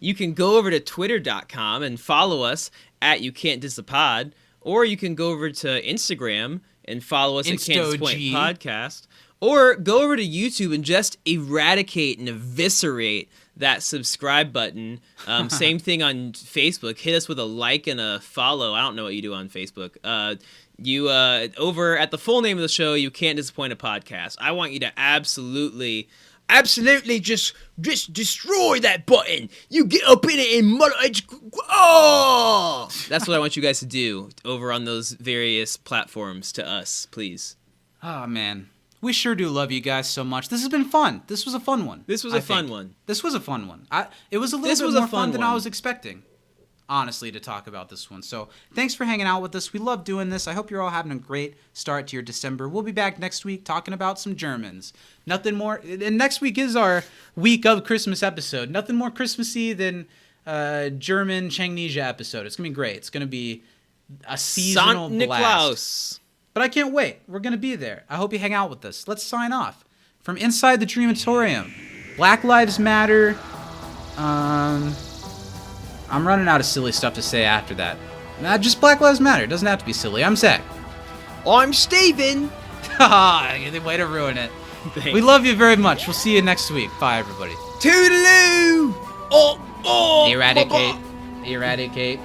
You can go over to twitter.com and follow us at You Can't Diss a Pod, or you can go over to Instagram and follow us at Can't Disappoint Podcast, or go over to YouTube and just eradicate and eviscerate that subscribe button. Same thing on Facebook. Hit us with a like and a follow. I don't know what you do on Facebook. You over at the full name of the show, You Can't Disappoint a Podcast. I want you to absolutely just destroy that button. You get up in it and that's what I want you guys to do over on those various platforms to us, please. Oh man, we sure do love you guys so much. This has been fun. This was a fun one. This was a fun one. It was a little bit more fun than I was expecting, honestly, to talk about this one. So thanks for hanging out with us. We love doing this. I hope you're all having a great start to your December. We'll be back next week talking about some Germans. Nothing more. And next week is our week of Christmas episode. Nothing more Christmassy than German Changnesia episode. It's going to be great. It's going to be a seasonal Sant blast. But I can't wait. We're going to be there. I hope you hang out with us. Let's sign off. From inside the Dreamatorium, Black Lives Matter. I'm running out of silly stuff to say after that. Just Black Lives Matter. It doesn't have to be silly. I'm Zach. I'm Steven. Way to ruin it. Thanks. We love you very much. We'll see you next week. Bye, everybody. Toodaloo! Eradicate.